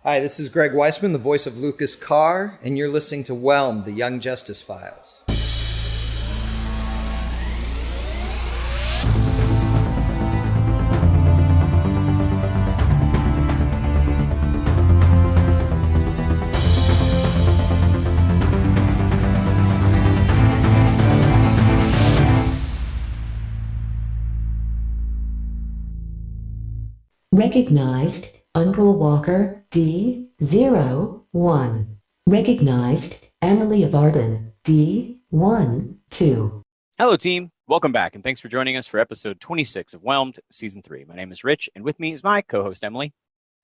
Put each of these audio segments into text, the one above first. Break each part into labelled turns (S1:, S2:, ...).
S1: Hi, this is Greg Weisman, the voice of Lucas Carr, and you're listening to Whelmed, the Young Justice Files.
S2: Recognized, Uncle Walker, D01. Recognized, Emily of Arden, D12.
S3: Hello, team. Welcome back, and thanks for joining us for episode 26 of Whelmed, Season 3. My name is Rich, and with me is my co-host, Emily.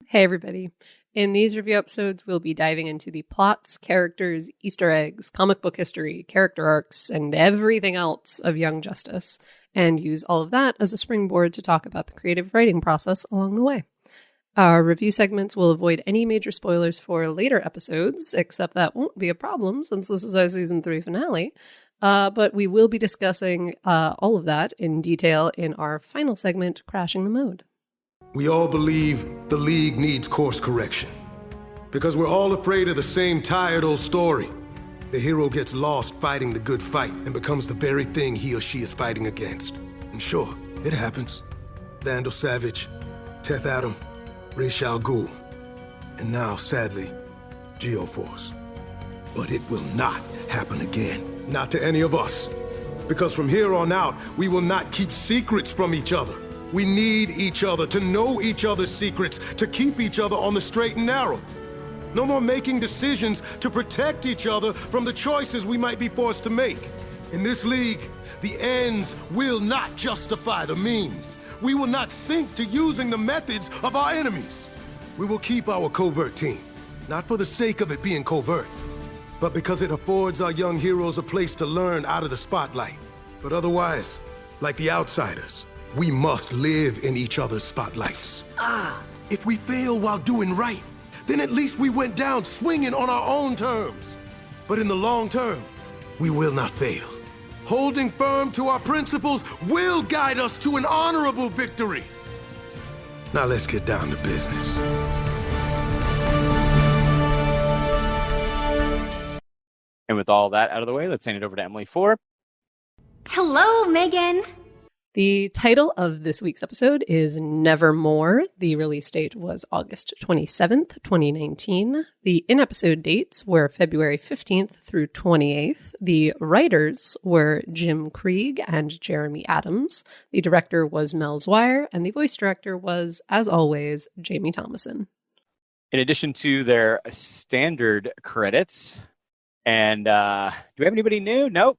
S4: Hey, everybody. In these review episodes, we'll be diving into the plots, characters, Easter eggs, comic book history, character arcs, and everything else of Young Justice, and use all of that as a springboard to talk about the creative writing process along the way. Our review segments will avoid any major spoilers for later episodes, except that won't be a problem since this is our Season 3 finale. But we will be discussing all of that in detail in our final segment, Crashing the Mode.
S5: We all believe the League needs course correction. Because we're all afraid of the same tired old story. The hero gets lost fighting the good fight and becomes the very thing he or she is fighting against. And sure, it happens. Vandal Savage, Teth Adam, Ra's al Ghul, and now, sadly, Geoforce. But it will not happen again. Not to any of us. Because from here on out, we will not keep secrets from each other. We need each other to know each other's secrets, to keep each other on the straight and narrow. No more making decisions to protect each other from the choices we might be forced to make. In this league, the ends will not justify the means. We will not sink to using the methods of our enemies. We will keep our covert team, not for the sake of it being covert, but because it affords our young heroes a place to learn out of the spotlight. But otherwise, like the outsiders, we must live in each other's spotlights. If we fail while doing right, then at least we went down swinging on our own terms. But in the long term, we will not fail. Holding firm to our principles will guide us to an honorable victory. Now let's get down to business.
S3: And with all that out of the way, let's hand it over to Emily for...
S6: Hello, Megan.
S4: The title of this week's episode is Nevermore. The release date was August 27th, 2019. The in-episode dates were February 15th through 28th. The writers were Jim Krieg and Jeremy Adams. The director was Mel Zwire, and the voice director was, as always, Jamie Thomason.
S3: In addition to their standard credits, and do we have anybody new? Nope.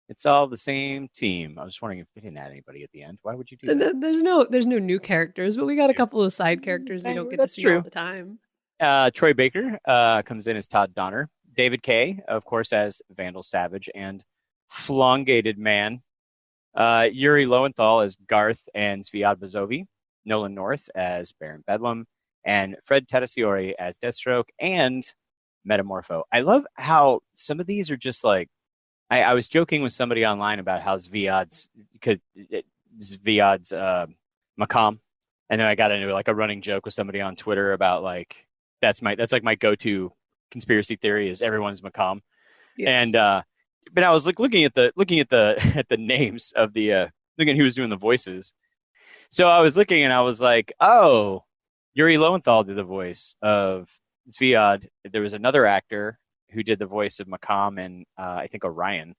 S3: It's all the same team. I was wondering if they didn't add anybody at the end. Why would you do that?
S4: There's no new characters, but we got a couple of side characters we don't get to see all the time.
S3: Troy Baker comes in as Todd Donner. David Kay, of course, as Vandal Savage and Flongated Man. Yuri Lowenthal as Garth and Zviad Vazovi. Nolan North as Baron Bedlam. And Fred Tedesiori as Deathstroke and Metamorpho. I love how some of these are just like, I was joking with somebody online about how Zviad's Macam, and then I got into like a running joke with somebody on Twitter about like that's like my go-to conspiracy theory is everyone's Macam. Yes. And but I was like looking at the names of the looking at who was doing the voices. So I was looking and I was like, oh, Yuri Lowenthal did the voice of Zviad. There was another actor who did the voice of Macam and I think Orion.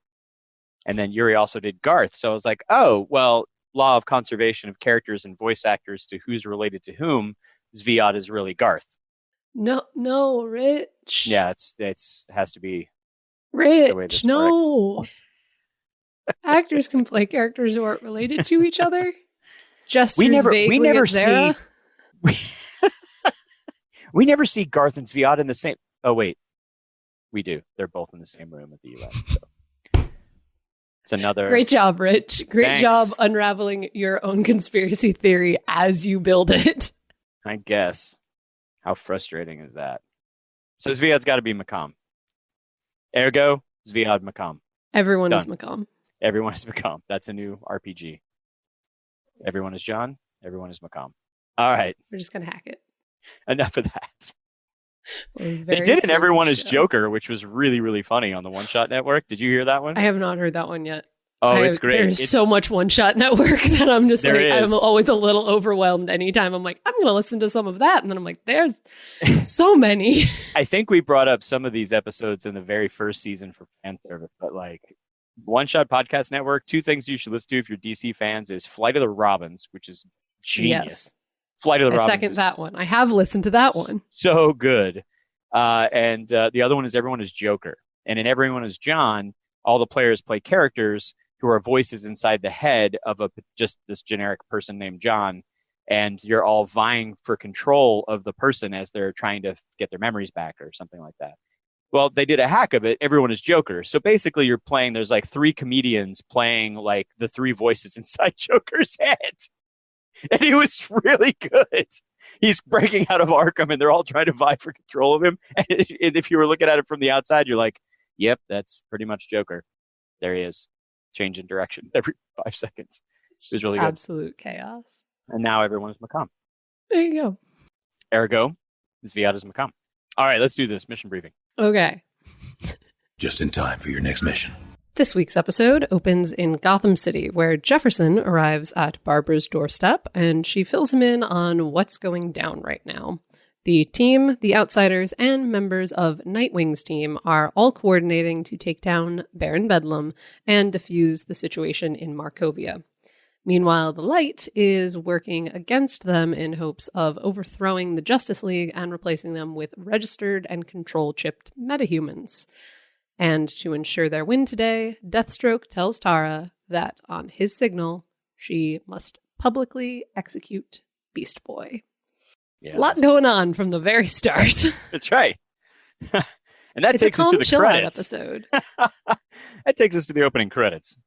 S3: And then Yuri also did Garth. So I was like, oh, well, law of conservation of characters and voice actors to who's related to whom, Zviad is really Garth.
S4: No, Rich.
S3: Yeah, it has to be
S4: Rich,
S3: the way this
S4: no.
S3: works.
S4: Actors can play characters who aren't related to each other. Just
S3: we never see Garth and Zviad in the same. Oh wait, we do. They're both in the same room at the UN. So it's another
S4: great job, Rich. Great
S3: Thanks.
S4: job unraveling your own conspiracy theory as you build it.
S3: I guess. How frustrating is that? So Zviad's got to be Macam. Ergo, Zviad Macam.
S4: Everyone
S3: Done.
S4: is Macam.
S3: Everyone is Macam. That's a new RPG. Everyone is John. Everyone is Macam. All right.
S4: We're just going to hack it.
S3: Enough of that. They
S4: Very
S3: did an
S4: serious
S3: Everyone is
S4: show.
S3: Joker, which was really, really funny on the One Shot Network. Did you hear that one?
S4: I have not heard that one yet.
S3: Oh, it's great.
S4: There's so much One Shot Network that I'm just
S3: There
S4: like,
S3: is.
S4: I'm always a little overwhelmed anytime I'm like, I'm going to listen to some of that. And then I'm like, there's so many.
S3: I think we brought up some of these episodes in the very first season for fan service, but like One Shot Podcast Network, two things you should listen to if you're DC fans is Flight of the Robins, which is genius.
S4: Yes.
S3: Flight of the
S4: I
S3: Robins
S4: second
S3: is
S4: that one. I have listened to that one.
S3: so good. And the other one is Everyone is Joker. And in Everyone is John, all the players play characters who are voices inside the head of just this generic person named John. And you're all vying for control of the person as they're trying to get their memories back or something like that. Well, they did a hack of it. Everyone is Joker. So basically you're playing, there's like three comedians playing like the three voices inside Joker's head. And he was really good. He's breaking out of Arkham and they're all trying to vie for control of him. And if you were looking at it from the outside, you're like, yep, that's pretty much Joker. There he is. Change in direction every 5 seconds. It was really good.
S4: Absolute chaos.
S3: And now everyone's Macomb.
S4: There you go.
S3: Ergo, this Viat is Macomb. All right, let's do this. Mission briefing.
S4: Okay.
S7: Just in time for your next mission.
S4: This week's episode opens in Gotham City, where Jefferson arrives at Barbara's doorstep and she fills him in on what's going down right now. The team, the Outsiders, and members of Nightwing's team are all coordinating to take down Baron Bedlam and defuse the situation in Markovia. Meanwhile, the Light is working against them in hopes of overthrowing the Justice League and replacing them with registered and control-chipped metahumans. And to ensure their win today, Deathstroke tells Tara that on his signal, she must publicly execute Beast Boy.
S3: Yeah,
S4: A lot going on from the very start.
S3: that's right. And that
S4: It's
S3: takes
S4: a
S3: us to
S4: calm,
S3: the
S4: chill out
S3: credits.
S4: episode.
S3: That takes us to the opening credits.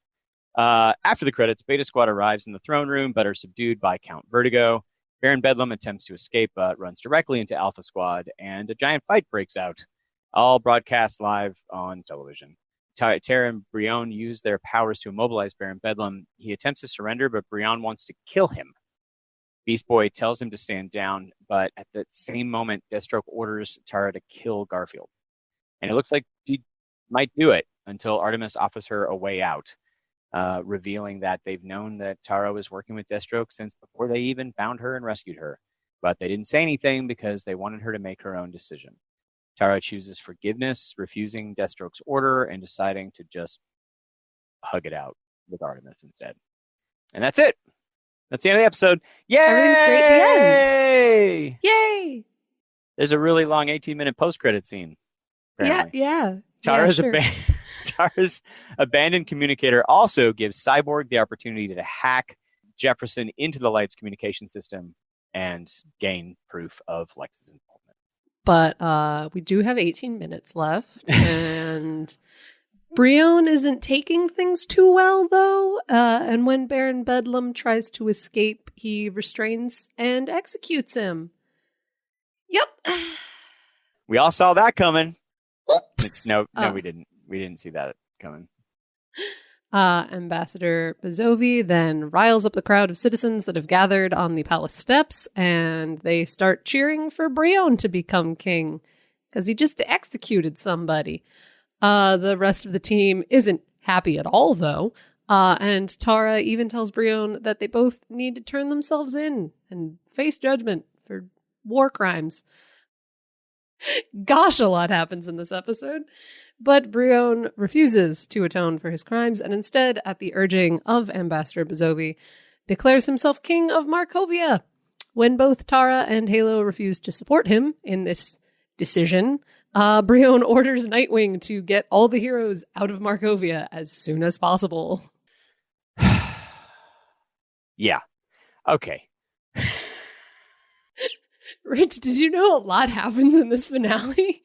S3: After the credits, Beta Squad arrives in the throne room, but are subdued by Count Vertigo. Baron Bedlam attempts to escape, but runs directly into Alpha Squad, and a giant fight breaks out. All broadcast live on television. Tara and Brion use their powers to immobilize Baron Bedlam. He attempts to surrender, but Brion wants to kill him. Beast Boy tells him to stand down, but at that same moment, Deathstroke orders Tara to kill Garfield. And it looks like she might do it until Artemis offers her a way out, revealing that they've known that Tara was working with Deathstroke since before they even found her and rescued her. But they didn't say anything because they wanted her to make her own decision. Tara chooses forgiveness, refusing Deathstroke's order, and deciding to just hug it out with Artemis instead. And that's it. That's the end of the episode. Yay!
S4: Everything's great at the
S3: end.
S4: Yay!
S3: There's a really long 18-minute post-credit scene. Apparently.
S4: Yeah.
S3: Tara's,
S4: sure.
S3: Tara's abandoned communicator also gives Cyborg the opportunity to hack Jefferson into the Light's communication system and gain proof of Lex's involvement.
S4: But we do have 18 minutes left, and Brion isn't taking things too well, though. And when Baron Bedlam tries to escape, he restrains and executes him. Yep.
S3: We all saw that coming.
S4: Oops.
S3: No, we didn't. We didn't see that coming.
S4: Ambassador Bazovi then riles up the crowd of citizens that have gathered on the palace steps, and they start cheering for Brion to become king because he just executed somebody. The rest of the team isn't happy at all, though, and Tara even tells Brion that they both need to turn themselves in and face judgment for war crimes. Gosh, a lot happens in this episode. But Brion refuses to atone for his crimes and instead, at the urging of Ambassador Bazovi, declares himself king of Markovia. When both Tara and Halo refuse to support him in this decision, Brion orders Nightwing to get all the heroes out of Markovia as soon as possible.
S3: Yeah. Okay.
S4: Rich, did you know a lot happens in this finale?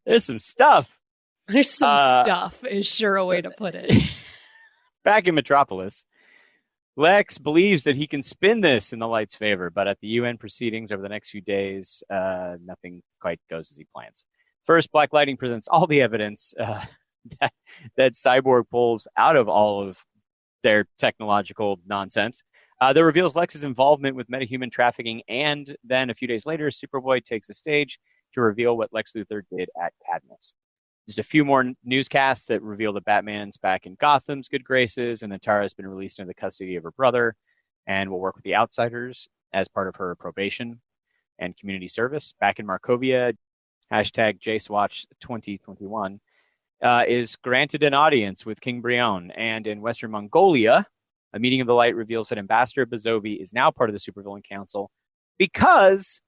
S3: There's some stuff.
S4: There's some stuff, is sure a way to put it.
S3: Back in Metropolis, Lex believes that he can spin this in the Light's favor, but at the UN proceedings over the next few days, nothing quite goes as he plans. First, Black Lightning presents all the evidence that Cyborg pulls out of all of their technological nonsense. That reveals Lex's involvement with metahuman trafficking, and then a few days later, Superboy takes the stage to reveal what Lex Luthor did at Cadmus. Just a few more newscasts that reveal that Batman's back in Gotham's good graces, and that Tara's been released into the custody of her brother and will work with the Outsiders as part of her probation and community service. Back in Markovia, hashtag JaceWatch 2021, is granted an audience with King Brion. And in Western Mongolia, a meeting of the Light reveals that Ambassador Bazovi is now part of the Supervillain Council because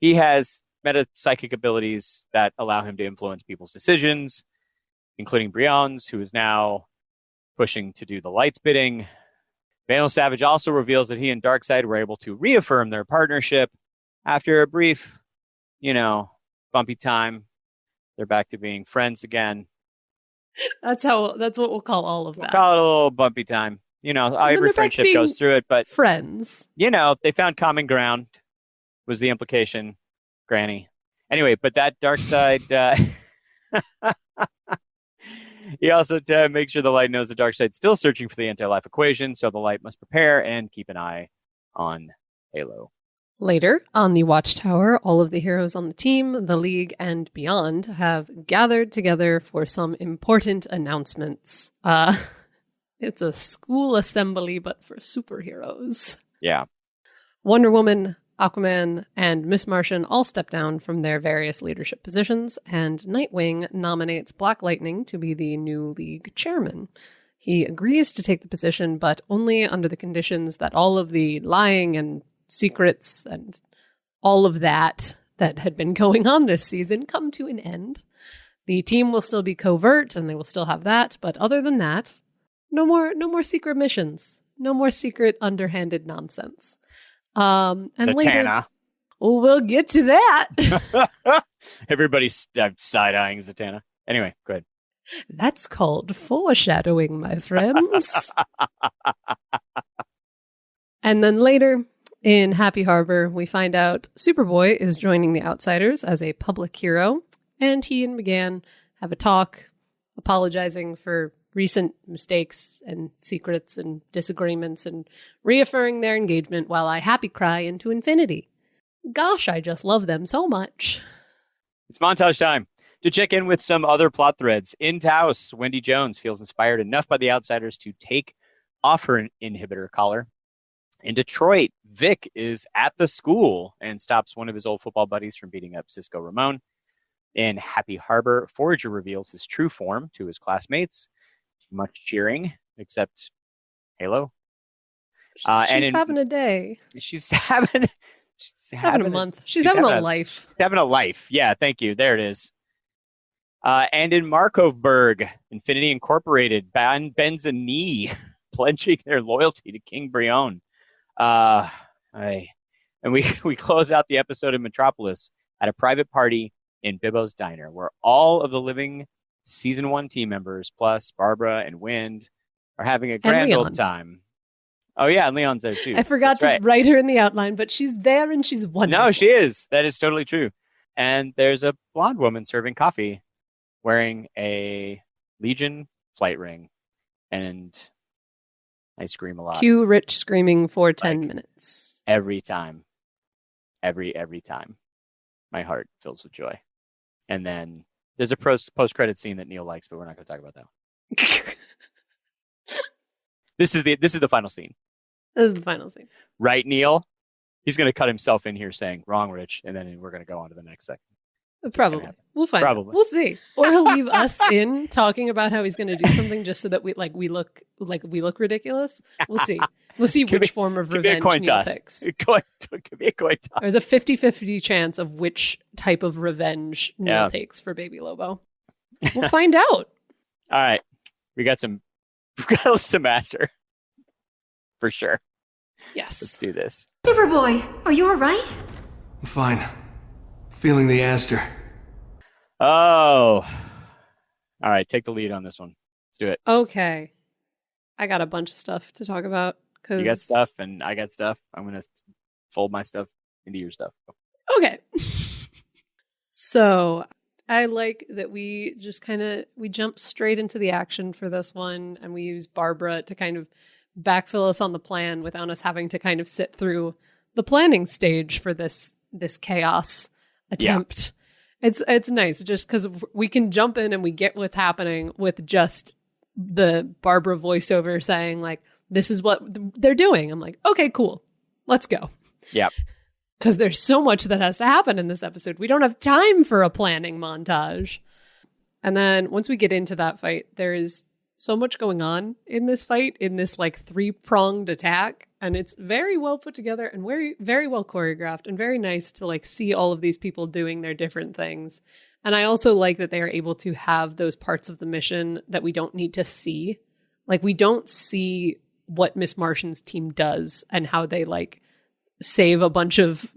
S3: he has meta-psychic abilities that allow him to influence people's decisions, including Brion's, who is now pushing to do the Light's bidding. Vandal Savage also reveals that he and Darkseid were able to reaffirm their partnership after a brief, bumpy time. They're back to being friends again.
S4: That's what we'll call all of that.
S3: We'll call it a little bumpy time. Every friendship goes through it, but
S4: friends.
S3: They found common ground was the implication. Granny. Anyway, but that Darkseid, he also makes sure the Light knows the Darkseid's still searching for the anti-life equation, so the Light must prepare and keep an eye on Halo. Later,
S4: on the Watchtower, all of the heroes on the team, the League, and beyond have gathered together for some important announcements. It's a school assembly, but for superheroes.
S3: Yeah.
S4: Wonder Woman, Aquaman, and Miss Martian all step down from their various leadership positions, and Nightwing nominates Black Lightning to be the new League chairman. He agrees to take the position, but only under the conditions that all of the lying and secrets and all of that had been going on this season come to an end. The team will still be covert, and they will still have that, but other than that, no more secret missions, no more secret underhanded nonsense. And
S3: Zatanna.
S4: later, we'll get to that.
S3: Everybody's side-eyeing Zatanna. Anyway, go ahead.
S4: That's called foreshadowing, my friends. And then later, in Happy Harbor, we find out Superboy is joining the Outsiders as a public hero, and he and McGann have a talk, apologizing for recent mistakes and secrets and disagreements and reaffirming their engagement while I happy cry into infinity. Gosh, I just love them so much.
S3: It's montage time. To check in with some other plot threads, in Taos, Wendy Jones feels inspired enough by the Outsiders to take off her inhibitor collar. In Detroit, Vic is at the school and stops one of his old football buddies from beating up Cisco Ramon. In Happy Harbor, Forager reveals his true form to his classmates. Much cheering, except Halo.
S4: She's having a day.
S3: She's having
S4: a month. She's having a life.
S3: Having a life. Yeah, thank you. There it is. And in Markovberg, Infinity Incorporated bends a knee, pledging their loyalty to King Brion. And we close out the episode in Metropolis at a private party in Bibbo's Diner, where all of the living Season 1 team members, plus Barbara and Wind, are having a grand old time. Oh, yeah, and Leon's there, too.
S4: I forgot to write her in the outline, but she's there and she's wonderful.
S3: No, she is. That is totally true. And there's a blonde woman serving coffee wearing a Legion flight ring. And I scream a lot.
S4: Cue Rich screaming for 10 minutes.
S3: Every time. Every time. My heart fills with joy. And then there's a post-credit scene that Neal likes, but we're not going to talk about that. This is the final scene.
S4: This is the final scene.
S3: Right, Neal? He's going to cut himself in here saying, wrong, Rich, and then we're going to go on to the next segment.
S4: Probably. We'll find out. We'll see. Or he'll leave us in talking about how he's going to do something just so that we look ridiculous. We'll see. We'll see which form of revenge Neal picks.
S3: Could be a coin toss.
S4: There's a 50-50 chance of which type of revenge Neal takes for Baby Lobo. We'll find out.
S3: All right. We got some Aster. For sure.
S4: Yes.
S3: Let's do this.
S6: Superboy, are you all right?
S8: I'm fine. Feeling the Aster.
S3: Oh. All right. Take the lead on this one. Let's do it.
S4: Okay. I got a bunch of stuff to talk about.
S3: You got stuff and I got stuff. I'm going to fold my stuff into your stuff.
S4: Okay. So I like that we just we jump straight into the action for this one, and we use Barbara to kind of backfill us on the plan without us having to kind of sit through the planning stage for this chaos attempt. It's nice just because we can jump in and we get what's happening with just the Barbara voiceover saying like, this is what they're doing. I'm like, okay, cool. Let's go.
S3: Yeah.
S4: Because there's so much that has to happen in this episode. We don't have time for a planning montage. And then once we get into that fight, there's so much going on in this fight, in this like 3-pronged attack. And it's very well put together and very, very well choreographed and very nice to like see all of these people doing their different things. And I also like that they are able to have those parts of the mission that we don't need to see. Like we don't see what Miss Martian's team does and how they like save a bunch of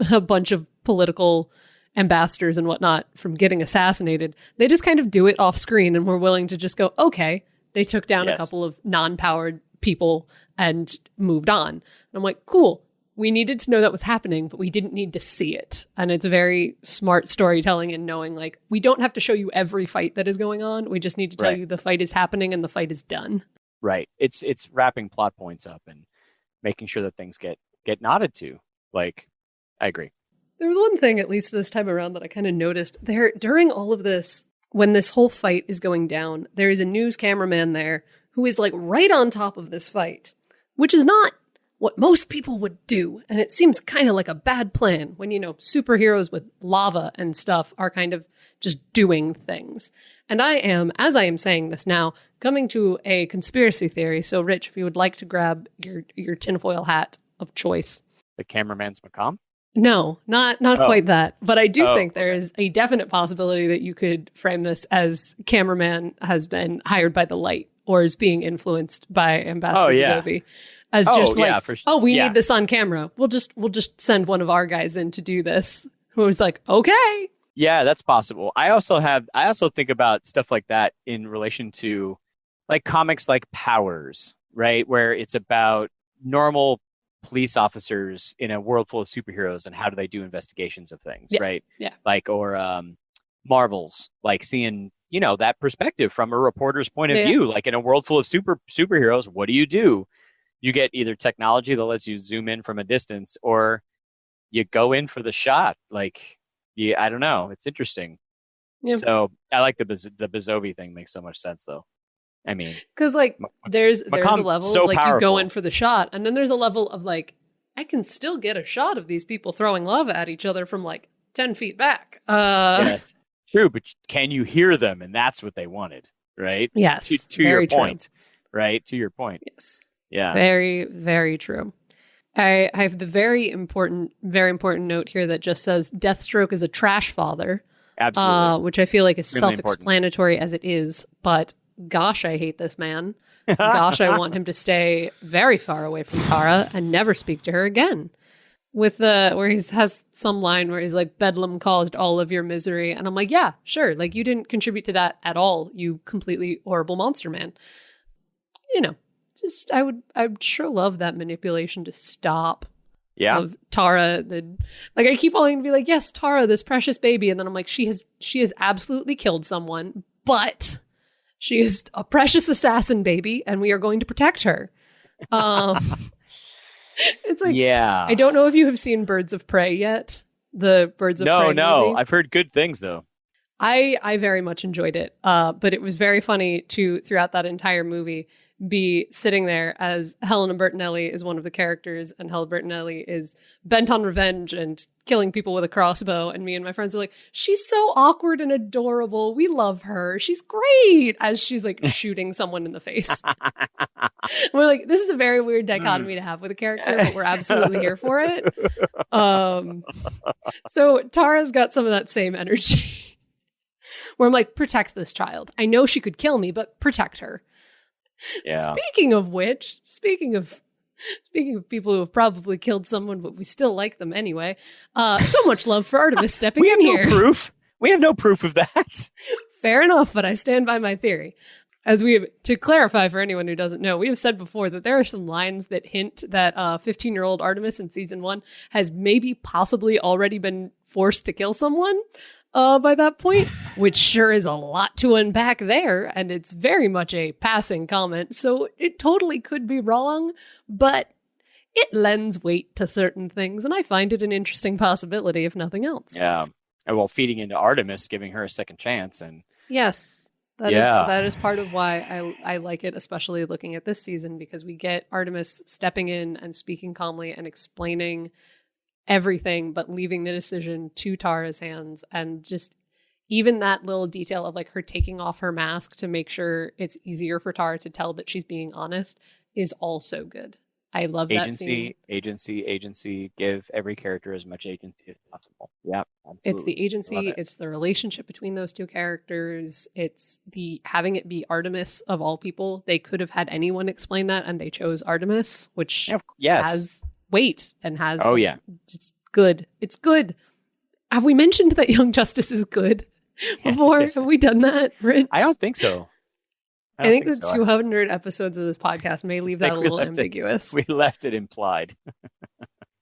S4: political ambassadors and whatnot from getting assassinated. They just kind of do it off screen and we're willing to just go, okay, they took down a couple of non-powered people and moved on. And I'm like, cool. We needed to know that was happening, but we didn't need to see it. And it's very smart storytelling and knowing like, we don't have to show you every fight that is going on. We just need to tell you the fight is happening and the fight is done.
S3: Right. It's wrapping plot points up and making sure that things get nodded to. Like, I agree.
S4: There was one thing, at least this time around, that I kind of noticed there during all of this, when this whole fight is going down, there is a news cameraman there who is like right on top of this fight, which is not what most people would do. And it seems kind of like a bad plan when, you know, superheroes with lava and stuff are kind of just doing things. And I am, as I am saying this now, coming to a conspiracy theory. So, Rich, if you would like to grab your tinfoil hat of choice.
S3: The cameraman's Macomb?
S4: No, not quite that. But I do think there is a definite possibility that you could frame this as cameraman has been hired by the light or is being influenced by Ambassador Zovi. As just we need this on camera. We'll just send one of our guys in to do this. Who was like, okay.
S3: Yeah, that's possible. I also think about stuff like that in relation to like comics like Powers, right? Where it's about normal police officers in a world full of superheroes and how do they do investigations of things, right?
S4: Yeah.
S3: Like, or Marvels, like seeing, you know, that perspective from a reporter's point of view, like in a world full of superheroes, what do? You get either technology that lets you zoom in from a distance or you go in for the shot. Like, I don't know. It's interesting. Yeah. So I like the Bizovi thing makes so much sense though. I mean,
S4: because like there's a level of like
S3: powerful.
S4: You go in for the shot, and then there's a level of like I can still get a shot of these people throwing lava at each other from like 10 feet back.
S3: Yes, true, but can you hear them? And that's what they wanted, right?
S4: Yes,
S3: to your point, right? To your point.
S4: Yes.
S3: Yeah.
S4: Very, very true. I have the very important note here that just says Deathstroke is a trash father.
S3: Absolutely.
S4: Which I feel like is
S3: really
S4: self-explanatory as it is, but gosh, I hate this man. Gosh, I want him to stay very far away from Tara and never speak to her again. With where he has some line where he's like, Bedlam caused all of your misery. And I'm like, yeah, sure. Like you didn't contribute to that at all. You completely horrible monster man. You know, just, I'd sure love that manipulation to stop.
S3: Yeah.
S4: Of Tara. Like I keep wanting to be like, yes, Tara, this precious baby. And then I'm like, she has absolutely killed someone, but she is a precious assassin baby, and we are going to protect her. It's like, I don't know if you have seen Birds of Prey yet. The Birds of Prey movie.
S3: I've heard good things though.
S4: I very much enjoyed it, but it was very funny to throughout that entire movie be sitting there as Helena Bertinelli is one of the characters, and Helena Bertinelli is bent on revenge and killing people with a crossbow. And me and my friends are like, she's so awkward and adorable. We love her. She's great. As she's like shooting someone in the face. We're like, this is a very weird dichotomy to have with a character, but we're absolutely here for it. So Tara's got some of that same energy where I'm like, protect this child. I know she could kill me, but protect her.
S3: Yeah.
S4: Speaking of which, speaking of people who have probably killed someone, but we still like them anyway. So much love for Artemis stepping in here.
S3: We have no proof of that.
S4: Fair enough, but I stand by my theory. As to clarify for anyone who doesn't know, we have said before that there are some lines that hint that 15-year-old Artemis in season 1 has maybe possibly already been forced to kill someone by that point. which sure is a lot to unpack there, and it's very much a passing comment, so it totally could be wrong, but it lends weight to certain things, and I find it an interesting possibility, if nothing else.
S3: Yeah. And well, feeding into Artemis, giving her a second chance, and
S4: Yes, that is part of why I like it, especially looking at this season, because we get Artemis stepping in and speaking calmly and explaining everything, but leaving the decision to Tara's hands. And just even that little detail of like her taking off her mask to make sure it's easier for Tara to tell that she's being honest is also good. I love that scene.
S3: Agency. Give every character as much agency as possible. Yeah, absolutely.
S4: It's the agency. It's the relationship between those two characters. It's the having it be Artemis of all people. They could have had anyone explain that, and they chose Artemis, which has weight and has.
S3: Oh yeah,
S4: it's good. It's good. Have we mentioned that Young Justice is good before? Have we done that, Rich?
S3: I don't think so.
S4: I think the 200 episodes of this podcast may leave that a little ambiguous.
S3: We left it implied.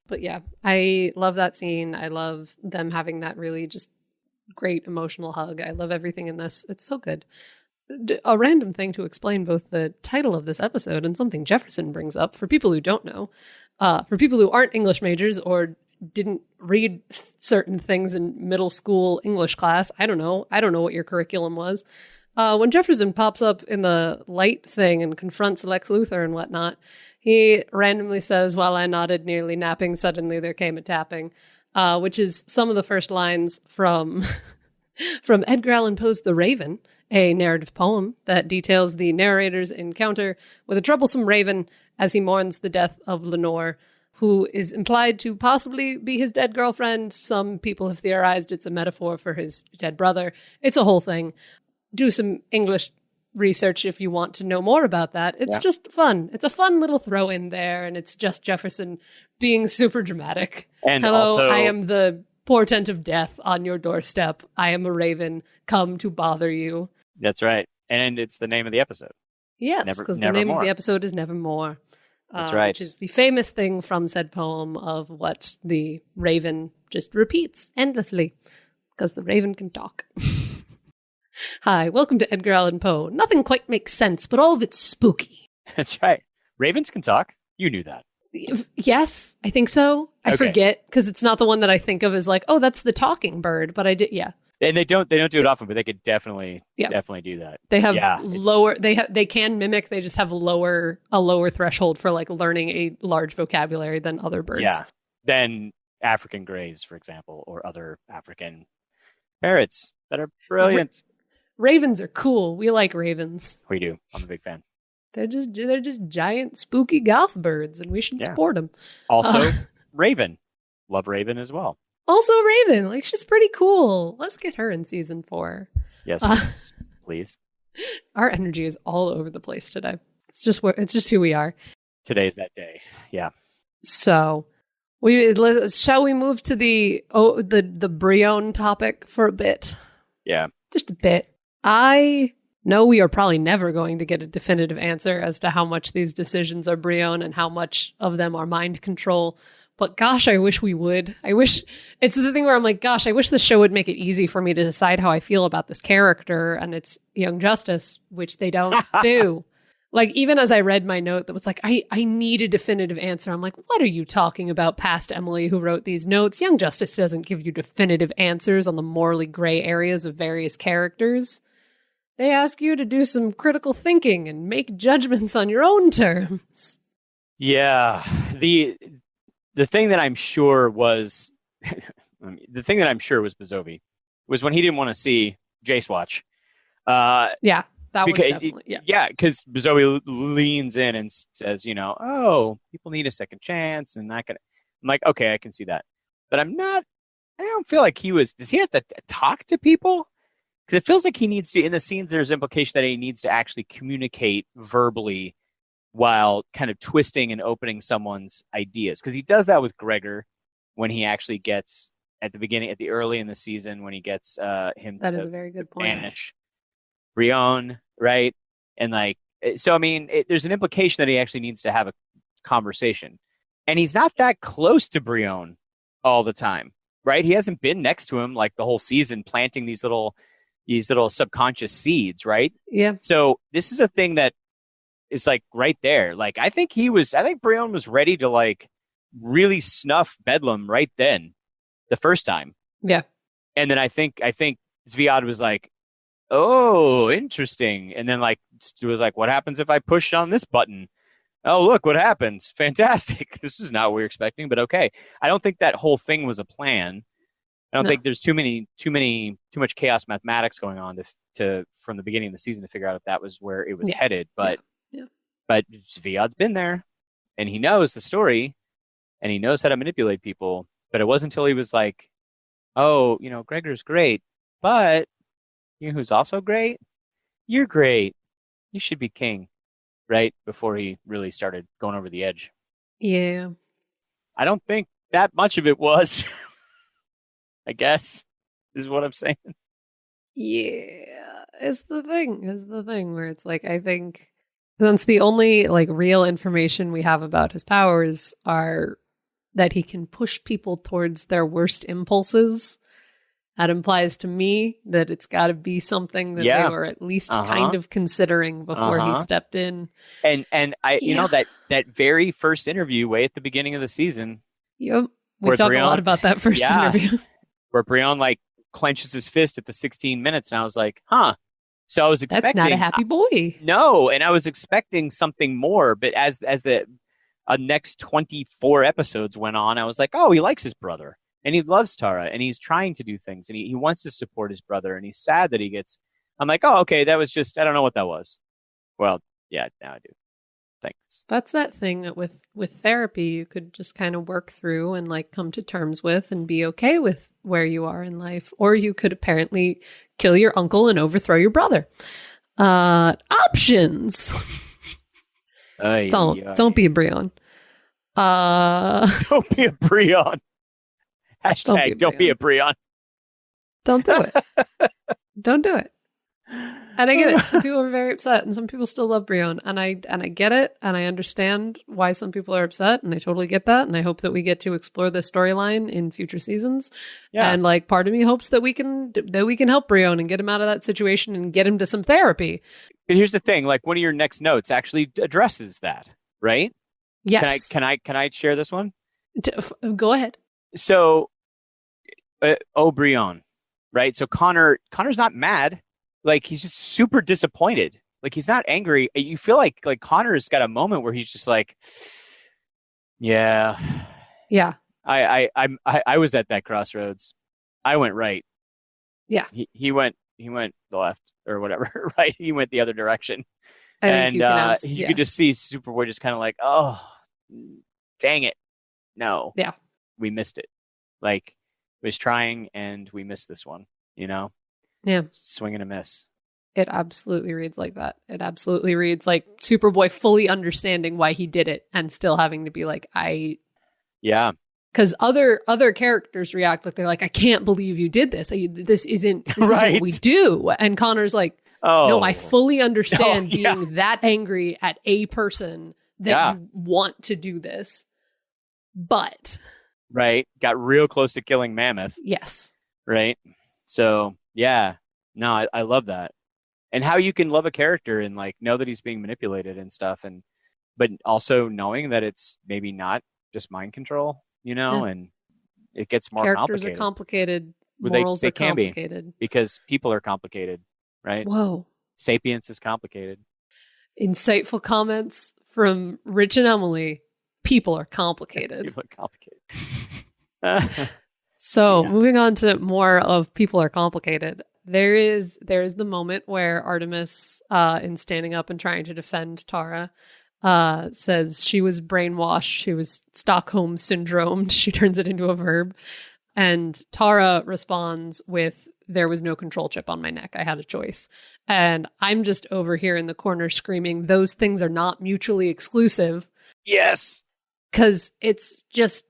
S4: But yeah, I love that scene. I love them having that really just great emotional hug. I love everything in this. It's so good. A random thing to explain both the title of this episode and something Jefferson brings up for people who don't know. For people who aren't English majors or didn't read certain things in middle school English class. I don't know what your curriculum was. When Jefferson pops up in the light thing and confronts Lex Luthor and whatnot, he randomly says, "While I nodded, nearly napping, suddenly there came a tapping," which is some of the first lines from Edgar Allan Poe's The Raven, a narrative poem that details the narrator's encounter with a troublesome raven as he mourns the death of Lenore, who is implied to possibly be his dead girlfriend. Some people have theorized it's a metaphor for his dead brother. It's a whole thing. Do some English research if you want to know more about that. It's just fun. It's a fun little throw in there, and it's just Jefferson being super dramatic.
S3: And
S4: hello,
S3: also,
S4: I am the portent of death on your doorstep. I am a raven, come to bother you.
S3: That's right. And it's the name of the episode.
S4: Yes, because the name of the episode is Nevermore.
S3: That's right.
S4: Which is the famous thing from said poem of what the raven just repeats endlessly, because the raven can talk. Hi, welcome to Edgar Allan Poe. Nothing quite makes sense, but all of it's spooky.
S3: That's right. Ravens can talk. You knew that.
S4: Yes, I think so. I forget, because it's not the one that I think of as like, oh, that's the talking bird. But I did, yeah.
S3: And they don't do it often, but they could definitely do that.
S4: They have lower. They can mimic. They just have a lower threshold for like learning a large vocabulary than other birds.
S3: Yeah, than African greys, for example, or other African parrots that are brilliant.
S4: Ravens are cool. We like ravens.
S3: We do. I'm a big fan.
S4: They're just giant, spooky goth birds, and we should sport them.
S3: Also, Raven. Love Raven as well.
S4: Also Raven. Like, she's pretty cool. Let's get her in season 4.
S3: Yes, please.
S4: Our energy is all over the place today. It's just who we are.
S3: Today's that day. Yeah.
S4: So, shall we move to the Brion topic for a bit?
S3: Yeah.
S4: Just a bit. I know we are probably never going to get a definitive answer as to how much these decisions are Brion and how much of them are mind control. But gosh, I wish we would. I wish it's the thing where I'm like, gosh, I wish the show would make it easy for me to decide how I feel about this character and its Young Justice, which they don't do. Like, even as I read my note that was like, I need a definitive answer. I'm like, what are you talking about, past Emily who wrote these notes? Young Justice doesn't give you definitive answers on the morally gray areas of various characters. They ask you to do some critical thinking and make judgments on your own terms.
S3: Yeah. The thing that I'm sure was Bizovi was when he didn't want to see Jace watch.
S4: Yeah. That was definitely,
S3: yeah, because Bizovi leans in and says, oh, people need a second chance, and that I'm like, okay, I can see that, but I don't feel like does he have to talk to people? Because it feels like he needs to, in the scenes, there's implication that he needs to actually communicate verbally while kind of twisting and opening someone's ideas. Because he does that with Gregor when he actually gets, at the early in the season, when he gets him
S4: that is a very good point.
S3: Banish Brion, right? And so, I mean, there's an implication that he actually needs to have a conversation. And he's not that close to Brion all the time, right? He hasn't been next to him like the whole season, planting these little these little subconscious seeds, right?
S4: Yeah.
S3: So this is a thing that is like right there. Like I think Brion was ready to like really snuff Bedlam right then, the first time.
S4: Yeah.
S3: And then I think Zviad was like, oh, interesting. And then like it was like, what happens if I push on this button? Oh, look what happens. Fantastic. This is not what we were expecting, but okay. I don't think that whole thing was a plan. I don't think there's too much chaos mathematics going on to from the beginning of the season to figure out if that was where it was headed. But but Zviad's been there and he knows the story and he knows how to manipulate people. But it wasn't until he was like, oh, Gregor's great, but you know who's also great? You're great. You should be king. Right before he really started going over the edge.
S4: Yeah.
S3: I don't think that much of it was, I guess, is what I'm saying.
S4: Yeah. It's the thing where it's like, I think since the only like real information we have about his powers are that he can push people towards their worst impulses, that implies to me that it's got to be something that they were at least kind of considering before he stepped in.
S3: And I, that very first interview way at the beginning of the season.
S4: Yep. We talk a lot about that first interview.
S3: Where Brion like clenches his fist at the 16 minutes. And I was like, huh. So I was expecting.
S4: That's not a happy boy.
S3: No. And I was expecting something more. But as the next 24 episodes went on, I was like, oh, he likes his brother. And he loves Tara, and he's trying to do things, and he wants to support his brother, and he's sad that he gets... I'm like, oh, okay, that was just... I don't know what that was. Well, yeah, now I do. Thanks.
S4: That's that thing that with therapy, you could just kind of work through and like come to terms with and be okay with where you are in life. Or you could apparently kill your uncle and overthrow your brother. Options! Don't be a Brion.
S3: Don't be a Brion. Hashtag don't be a Brion.
S4: Don't do it. Don't do it. And I get it. Some people are very upset and some people still love Brion. And I get it. And I understand why some people are upset. And I totally get that. And I hope that we get to explore this storyline in future seasons. Yeah. And like part of me hopes that we can help Brion and get him out of that situation and get him to some therapy.
S3: But here's the thing, like one of your next notes actually addresses that, right?
S4: Yes.
S3: Can I share this one?
S4: Go ahead.
S3: So Brion, right? So Connor's not mad. Like he's just super disappointed. Like he's not angry. You feel like Connor's got a moment where he's just like, yeah. I was at that crossroads. I went right.
S4: Yeah.
S3: He went the left or whatever, right? He went the other direction.
S4: And
S3: you could just see Superboy just kind of like, oh, dang it. No.
S4: Yeah.
S3: We missed it. Like, was trying and we missed this one, Yeah. Swing and a miss.
S4: It absolutely reads like that. It absolutely reads like Superboy fully understanding why he did it and still having to be like,
S3: Yeah.
S4: Because other characters react like they're like, I can't believe you did this. This isn't what we do. And Connor's like, no, I fully understand being that angry at a person that you want to do this. But
S3: right. Got real close to killing Mammoth.
S4: Yes.
S3: Right. So, yeah. No, I love that. And how you can love a character and like know that he's being manipulated and stuff. But also knowing that it's maybe not just mind control, and it gets more
S4: characters
S3: complicated.
S4: Characters are complicated. Morals are complicated.
S3: Because people are complicated, right?
S4: Whoa.
S3: Sapience is complicated.
S4: Insightful comments from Rich and Emily. People are complicated.
S3: People are complicated.
S4: So moving on to more of People Are Complicated. There is the moment where Artemis, in standing up and trying to defend Tara, says she was brainwashed. She was Stockholm syndromed. She turns it into a verb. And Tara responds with, there was no control chip on my neck. I had a choice. And I'm just over here in the corner screaming, those things are not mutually exclusive.
S3: Yes.
S4: Because it's just,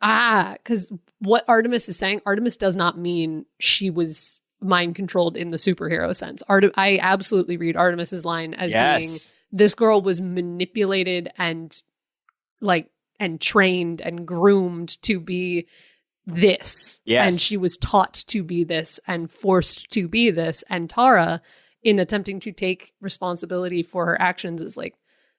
S4: because what Artemis is saying, Artemis does not mean she was mind controlled in the superhero sense. I absolutely read Artemis's line as being, this girl was manipulated and trained and groomed to be this.
S3: Yes.
S4: And she was taught to be this and forced to be this. And Tara, in attempting to take responsibility for her actions, is like,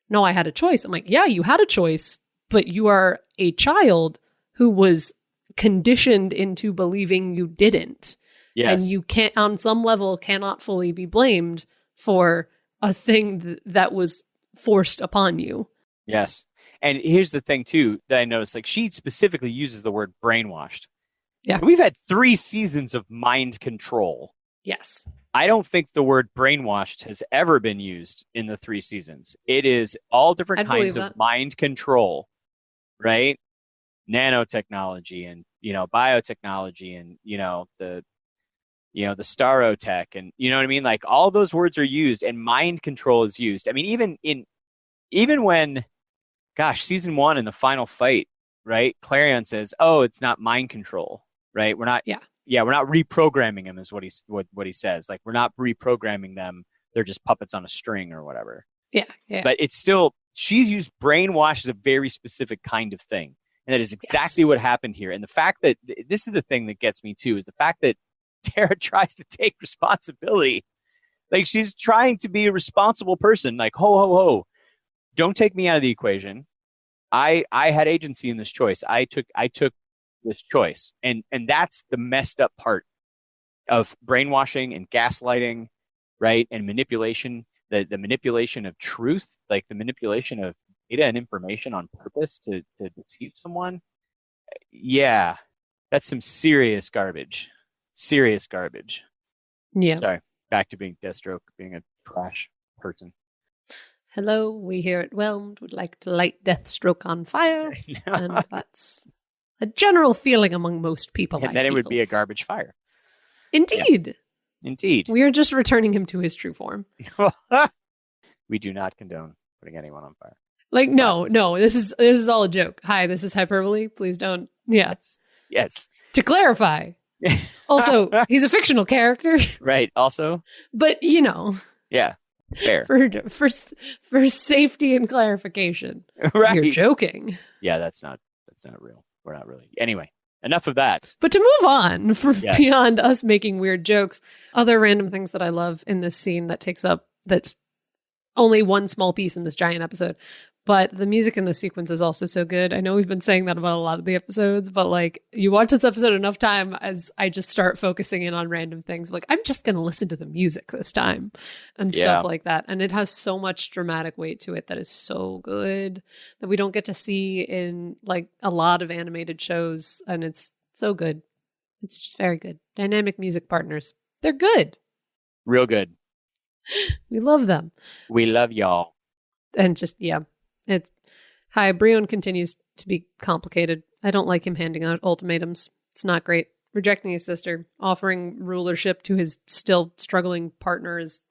S4: no, I had a choice. I'm like, yeah, you had a choice, but you are a child who was conditioned into believing you didn't.
S3: Yes.
S4: And you can't, on some level, cannot fully be blamed for a thing that was forced upon you.
S3: Yes. And here's the thing, too, that I noticed. Like, she specifically uses the word brainwashed.
S4: Yeah.
S3: And we've had 3 seasons of mind control.
S4: Yes.
S3: I don't think the word brainwashed has ever been used in the 3 seasons. It is all different
S4: I'd
S3: kinds
S4: believe
S3: of
S4: that.
S3: mind control, right? Nanotechnology and, biotechnology and, the starotech and, you know what I mean? Like, all those words are used and mind control is used. I mean, even when, season 1 in the final fight, right? Clarion says, "Oh, it's not mind control, right? We're not we're not reprogramming him," is what he says. Like, we're not reprogramming them. They're just puppets on a string or whatever.
S4: Yeah.
S3: But it's still, she's used brainwash as a very specific kind of thing. And that is exactly what happened here. And the fact that, this is the thing that gets me too, is the fact that Tara tries to take responsibility. Like, she's trying to be a responsible person. Like, ho, ho, ho. Don't take me out of the equation. I had agency in this choice. I took this choice. And that's the messed up part of brainwashing and gaslighting, right? And manipulation, the manipulation of truth, like the manipulation of data and information on purpose to deceive someone. Yeah, that's some serious garbage. Serious garbage.
S4: Yeah.
S3: Sorry, back to being Deathstroke, being a trash person.
S4: Hello, we here at Whelmed would like to light Deathstroke on fire. And that's a general feeling among most people.
S3: And then it would be a garbage fire.
S4: Indeed.
S3: Yeah. Indeed.
S4: We are just returning him to his true form.
S3: We do not condone putting anyone on fire.
S4: Like, no, this is all a joke. Hi, this is hyperbole. Please don't. Yeah.
S3: Yes.
S4: To clarify. Also, he's a fictional character.
S3: Right. Also.
S4: But,
S3: Yeah. Fair.
S4: For safety and clarification.
S3: Right.
S4: You're joking.
S3: Yeah, that's not real. We're not really. Anyway, enough of that.
S4: But to move on beyond us making weird jokes, other random things that I love in this scene that's only one small piece in this giant episode. But the music in the sequence is also so good. I know we've been saying that about a lot of the episodes, but like, you watch this episode enough time as I just start focusing in on random things. Like, I'm just going to listen to the music this time and stuff like that. And it has so much dramatic weight to it that is so good that we don't get to see in like a lot of animated shows. And it's so good. It's just very good. Dynamic music partners. They're good.
S3: Real good.
S4: We love them.
S3: We love y'all.
S4: And just, Brion continues to be complicated. I don't like him handing out ultimatums. It's not great. Rejecting his sister, offering rulership to his still struggling partner is,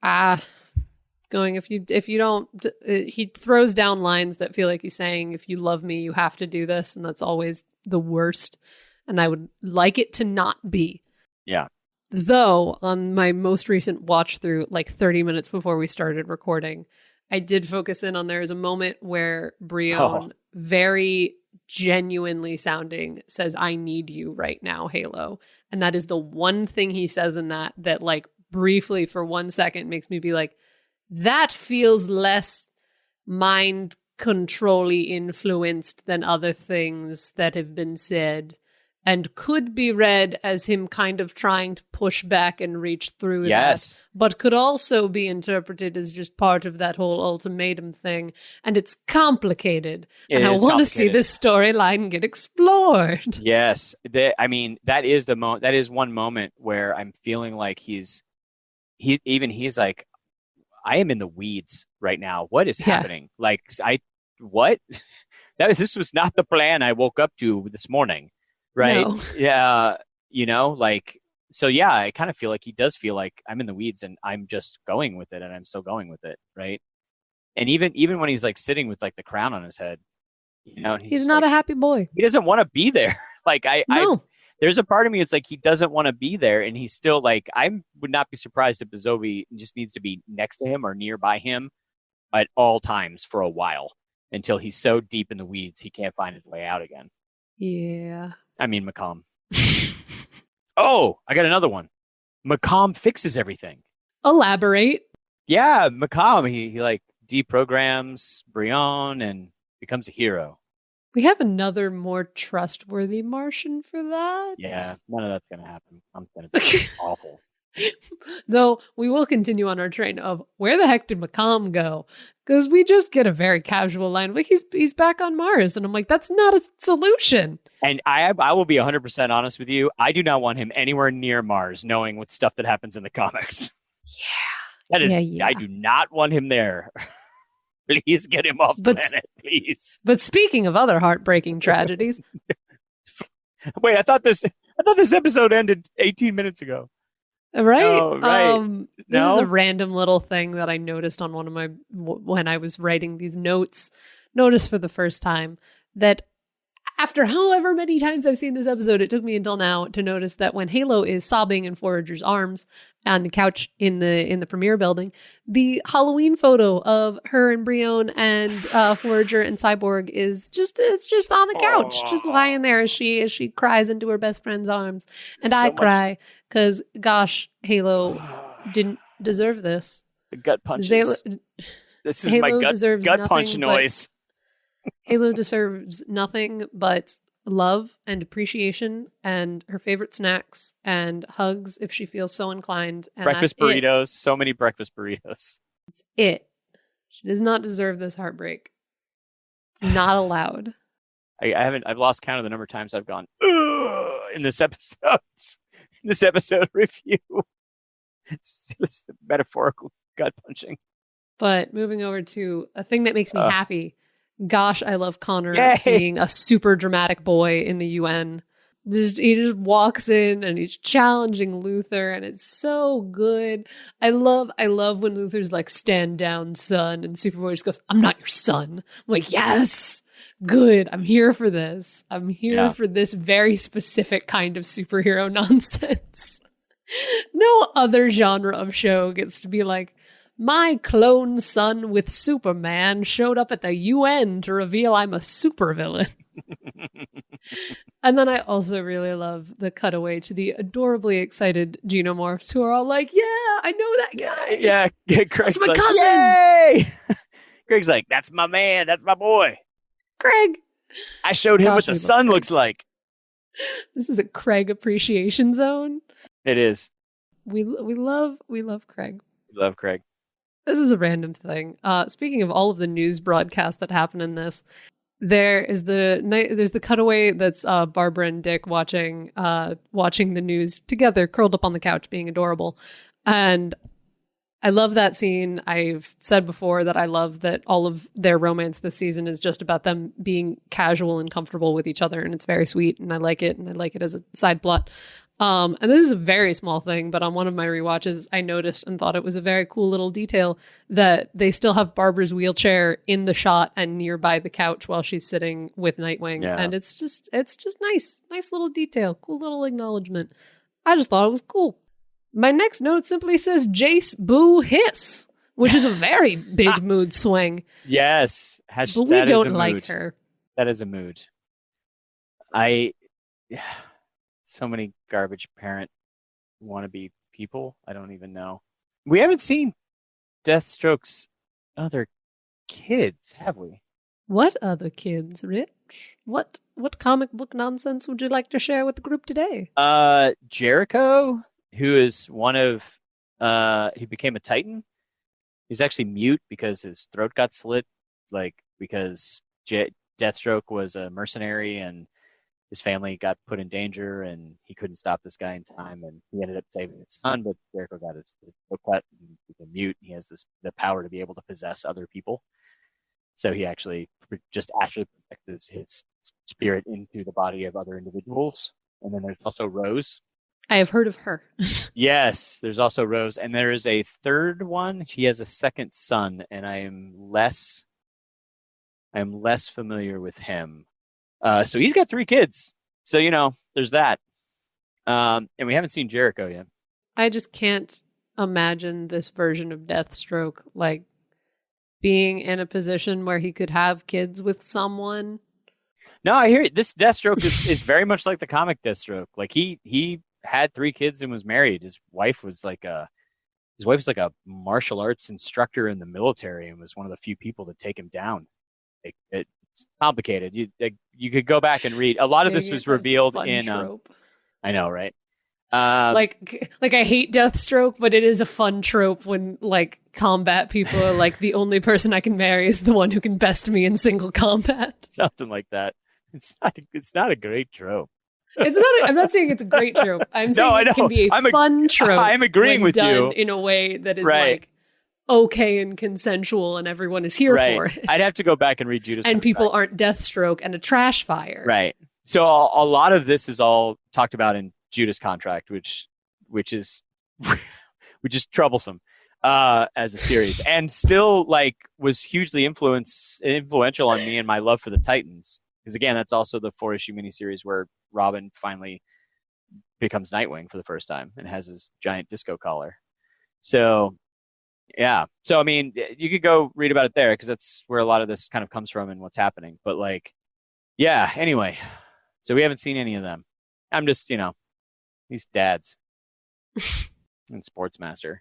S4: going, if you don't, he throws down lines that feel like he's saying, if you love me, you have to do this. And that's always the worst. And I would like it to not be.
S3: Yeah.
S4: Though on my most recent watch through, like 30 minutes before we started recording, I did focus in on, there is a moment where Brion very genuinely sounding says, "I need you right now, Halo." And that is the one thing he says in that like briefly for 1 second makes me be like, that feels less mind control-y influenced than other things that have been said, and could be read as him kind of trying to push back and reach through that, but could also be interpreted as just part of that whole ultimatum thing. And it's complicated. And I want to see this storyline get explored.
S3: Yes. That is one moment where I'm feeling like he's like, I am in the weeds right now. What is happening? Like, this was not the plan I woke up to this morning. Right.
S4: No.
S3: Yeah. I kind of feel like he does feel like I'm in the weeds and I'm just going with it, and I'm still going with it. Right. And even when he's like sitting with like the crown on his head, he's
S4: not a happy boy.
S3: He doesn't want to be there. Like there's a part of me, it's like he doesn't want to be there, and he's still like, I would not be surprised if Bazovi just needs to be next to him or nearby him at all times for a while until he's so deep in the weeds he can't find his way out again.
S4: Yeah.
S3: I mean, McCom. Oh, I got another one. McCom fixes everything.
S4: Elaborate.
S3: Yeah, McCom. He like deprograms Brion and becomes a hero.
S4: We have another more trustworthy Martian for that.
S3: Yeah, none of that's gonna happen. I'm gonna be awful.
S4: Though we will continue on our train of where the heck did McCom go? Because we just get a very casual line like he's back on Mars, and I'm like, that's not a solution.
S3: And I will be 100% honest with you. I do not want him anywhere near Mars, knowing what stuff that happens in the comics.
S4: Yeah,
S3: that is.
S4: Yeah.
S3: I do not want him there. Please get him off the planet, please.
S4: But speaking of other heartbreaking tragedies,
S3: wait, I thought this episode ended 18 minutes ago.
S4: Right?
S3: No, right.
S4: This is a random little thing that I noticed on one of my, when I was writing these notes, noticed for the first time that after however many times I've seen this episode, it took me until now to notice that when Halo is sobbing in Forager's arms on the couch in the premiere building, the Halloween photo of her and Brion and Forager and Cyborg is just on the couch, just lying there as she cries into her best friend's arms, and I cry because gosh, Halo didn't deserve this.
S3: The gut punches. This is
S4: Halo
S3: my gut punch noise.
S4: Halo deserves nothing but love and appreciation and her favorite snacks and hugs if she feels so inclined. And
S3: breakfast burritos. So many breakfast burritos.
S4: It's it. She does not deserve this heartbreak. It's not allowed.
S3: I've lost count of the number of times I've gone in this episode. In this episode review. It's the metaphorical gut punching.
S4: But moving over to a thing that makes me happy. Gosh, I love Connor being a super dramatic boy in the UN. He just walks in and he's challenging Luther, and it's so good. I love when Luther's like, "Stand down, son," and Superboy just goes, "I'm not your son." I'm like, yes, good. I'm here for this. I'm here for this very specific kind of superhero nonsense. No other genre of show gets to be like, my clone son with Superman showed up at the UN to reveal I'm a supervillain. And then I also really love the cutaway to the adorably excited Xenomorphs who are all like, yeah, I know that guy.
S3: Yeah, Craig's
S4: that's my
S3: like,
S4: cousin.
S3: Yay! Greg's like, that's my man. That's my boy.
S4: Craig.
S3: I showed him what the sun looks like.
S4: This is a Craig appreciation zone.
S3: It is.
S4: We love Craig.
S3: We love Craig.
S4: This is a random thing. Speaking of all of the news broadcasts that happen in this, there's the cutaway that's Barbara and Dick watching the news together, curled up on the couch, being adorable. And I love that scene. I've said before that I love that all of their romance this season is just about them being casual and comfortable with each other, and it's very sweet, and I like it, as a side plot. And this is a very small thing, but on one of my rewatches, I noticed and thought it was a very cool little detail that they still have Barbara's wheelchair in the shot and nearby the couch while she's sitting with Nightwing. Yeah. And it's just nice little detail, cool little acknowledgement. I just thought it was cool. My next note simply says Jace boo hiss, which is a very big mood swing.
S3: Yes.
S4: But we don't like her.
S3: That is a mood. So many garbage parent wannabe people. I don't even know. We haven't seen Deathstroke's other kids, have we?
S4: What other kids, Rich? What comic book nonsense would you like to share with the group today?
S3: Jericho, who is one of he became a Titan. He's actually mute because his throat got slit, because Deathstroke was a mercenary and his family got put in danger, and he couldn't stop this guy in time, and he ended up saving his son. But Jericho got his throat cut and became mute. He has the power to be able to possess other people, so he actually projected his spirit into the body of other individuals. And then there's also Rose.
S4: I have heard of her.
S3: Yes, there's also Rose, and there is a third one. She has a second son, and I am less familiar with him. So he's got 3 kids. So, there's that. And we haven't seen Jericho yet.
S4: I just can't imagine this version of Deathstroke, being in a position where he could have kids with someone.
S3: No, I hear it. This Deathstroke is very much like the comic Deathstroke. Like he had 3 kids and was married. His wife was like a martial arts instructor in the military and was one of the few people to take him down. It's complicated. You could go back and read. A lot of this was revealed in. I know, right?
S4: Like I hate Deathstroke, but it is a fun trope when like combat people are like, the only person I can marry is the one who can best me in single combat.
S3: Something like that. It's not a great trope.
S4: It's not. I'm not saying it's a great trope. I'm saying it can be a fun trope.
S3: I'm agreeing with
S4: done
S3: you
S4: in a way that is
S3: right.
S4: like okay and consensual, and everyone is here
S3: right.
S4: for it.
S3: I'd have to go back and read Judas.
S4: And people aren't Deathstroke and a trash fire.
S3: Right. So a lot of this is all talked about in Judas Contract, which is troublesome as a series, and still like was hugely influential on me and my love for the Titans. Because again, that's also the 4-issue miniseries where Robin finally becomes Nightwing for the first time and has his giant disco collar. So, yeah. So, I mean, you could go read about it there because that's where a lot of this kind of comes from and what's happening. But like, yeah, anyway. So we haven't seen any of them. I'm just, these dads and Sportsmaster.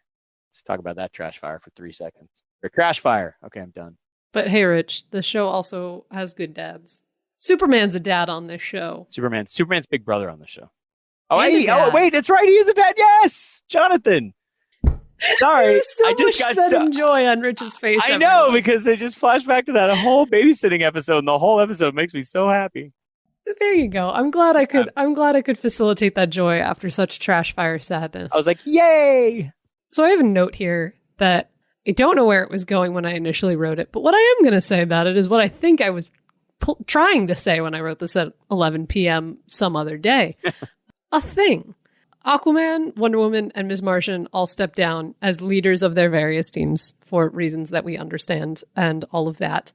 S3: Let's talk about that trash fire for 3 seconds. Or crash fire. Okay, I'm done.
S4: But hey, Rich, the show also has good dads. Superman's a dad on this show.
S3: Superman's big brother on the show. Oh, wait, that's right. He is a dad. Yes, Jonathan. Sorry,
S4: There's so
S3: I just
S4: much
S3: got
S4: sudden joy on Rich's face.
S3: I know because I just flashed back to that whole babysitting episode, and the whole episode makes me so happy.
S4: There you go. I'm glad I could facilitate that joy after such trash fire sadness.
S3: I was like, yay!
S4: So I have a note here that I don't know where it was going when I initially wrote it, but what I am going to say about it is what I think I was trying to say when I wrote this at 11 p.m. some other day. A thing. Aquaman, Wonder Woman, and Ms. Martian all step down as leaders of their various teams for reasons that we understand and all of that.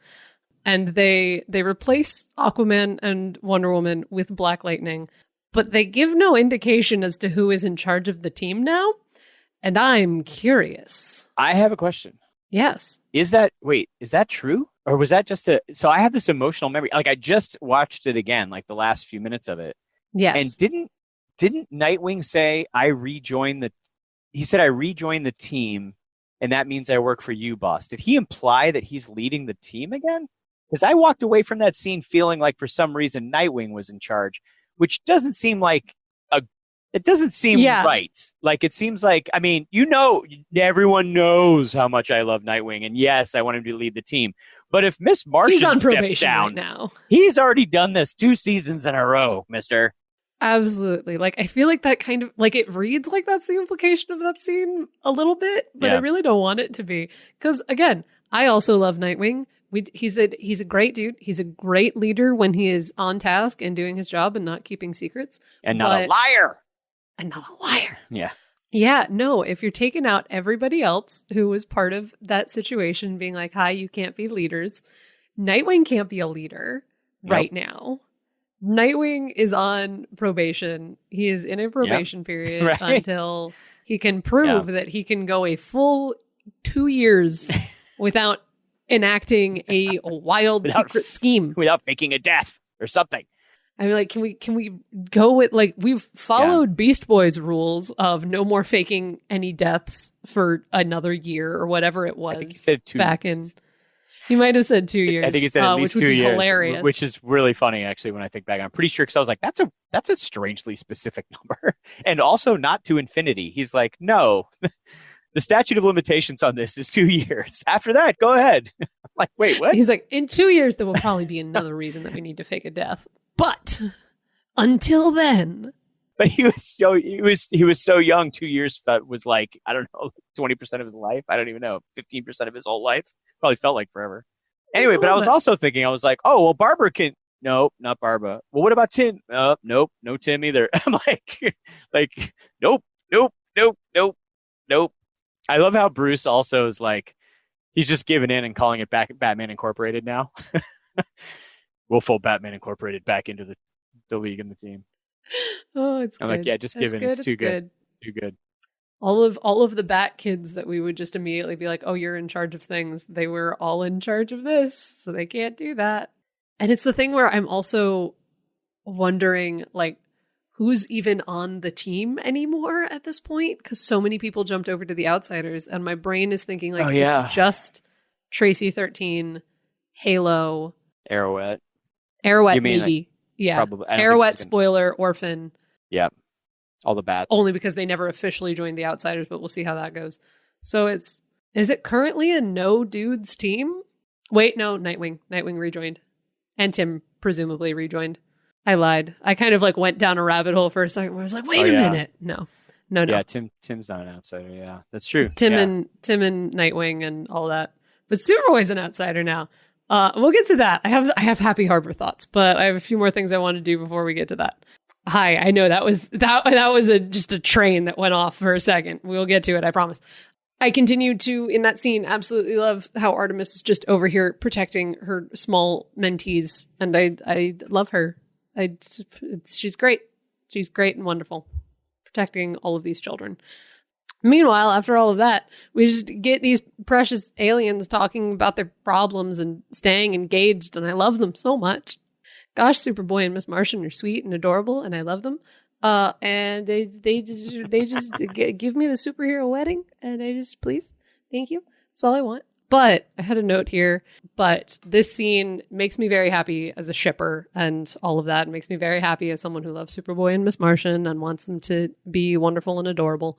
S4: And they replace Aquaman and Wonder Woman with Black Lightning, but they give no indication as to who is in charge of the team now. And I'm curious.
S3: I have a question.
S4: Yes.
S3: Is that true? Or was that just so I have this emotional memory. Like I just watched it again, like the last few minutes of it.
S4: Yes.
S3: And didn't Nightwing say he said I rejoined the team and that means I work for you, boss. Did he imply that he's leading the team again? Because I walked away from that scene feeling like for some reason Nightwing was in charge, which doesn't seem like it doesn't seem right. Like it seems like, I mean, everyone knows how much I love Nightwing, and yes, I want him to lead the team. But if Miss Martian steps down
S4: right now,
S3: he's already done this 2 seasons in a row, mister.
S4: Absolutely. Like, I feel like that kind of, like, it reads like that's the implication of that scene a little bit, but I really don't want it to be. Because, again, I also love Nightwing. He's a great dude. He's a great leader when he is on task and doing his job and not keeping secrets.
S3: And not a liar. Yeah.
S4: Yeah, no, if you're taking out everybody else who was part of that situation, being like, hi, you can't be leaders, Nightwing can't be a leader right now. Nightwing is on probation. He is in a probation period until he can prove that he can go a full 2 years without enacting a wild secret scheme.
S3: Without faking a death or something.
S4: I mean, like, can we go with, like, we've followed Beast Boy's rules of no more faking any deaths for another year or whatever it was.
S3: I think he said 2 years.
S4: He might have said 2 years.
S3: I think he said at least 2 years,
S4: hilarious.
S3: Which is really funny, actually, when I think back. I'm pretty sure because I was like, that's a strangely specific number, and also not to infinity. He's like, no, the statute of limitations on this is 2 years. After that, go ahead. I'm like, wait, what?
S4: He's like, in 2 years, there will probably be another reason that we need to fake a death. But until then,
S3: but he was so young. 2 years was like, I don't know, 20% of his life. I don't even know, 15% of his whole life. Probably felt like forever. Anyway, but I was also thinking, I was like, oh well, Barbara can. No, not Barbara. Well, what about Tim? Nope, no Tim either. I'm like, nope. I love how Bruce also is like, he's just giving in and calling it back Batman Incorporated now. We'll fold Batman Incorporated back into the league and the team.
S4: Oh, it's
S3: I'm
S4: good.
S3: like, yeah, just give in. It's too good. Too good.
S4: All of the Bat kids that we would just immediately be like, oh, you're in charge of things. They were all in charge of this, so they can't do that. And it's the thing where I'm also wondering, like, who's even on the team anymore at this point? Because so many people jumped over to the Outsiders, and my brain is thinking, like, it's just Tracy 13, Halo,
S3: Arrowette,
S4: maybe.
S3: Like,
S4: yeah.
S3: Probably.
S4: Arrowette, Spoiler, Orphan.
S3: Yeah. All the bats.
S4: Only because they never officially joined the Outsiders, but we'll see how that goes. So is it currently a no dudes team? Wait, no, Nightwing. Nightwing rejoined. And Tim presumably rejoined. I lied. I kind of like went down a rabbit hole for a second where I was like, wait a minute. No.
S3: Yeah, Tim's not an outsider. Yeah, that's true.
S4: Tim and Nightwing and all that. But Superboy's an outsider now. We'll get to that. I have Happy Harbor thoughts, but I have a few more things I want to do before we get to that. Hi, I know that was just a train that went off for a second. We'll get to it, I promise. I continue to, in that scene, absolutely love how Artemis is just over here protecting her small mentees, and I love her. She's great. She's great and wonderful, protecting all of these children. Meanwhile, after all of that, we just get these precious aliens talking about their problems and staying engaged, and I love them so much. Gosh, Superboy and Miss Martian are sweet and adorable, and I love them. And they just give me the superhero wedding, and I just, please, thank you. That's all I want. But I had a note here, but this scene makes me very happy as a shipper, and all of that. It makes me very happy as someone who loves Superboy and Miss Martian and wants them to be wonderful and adorable.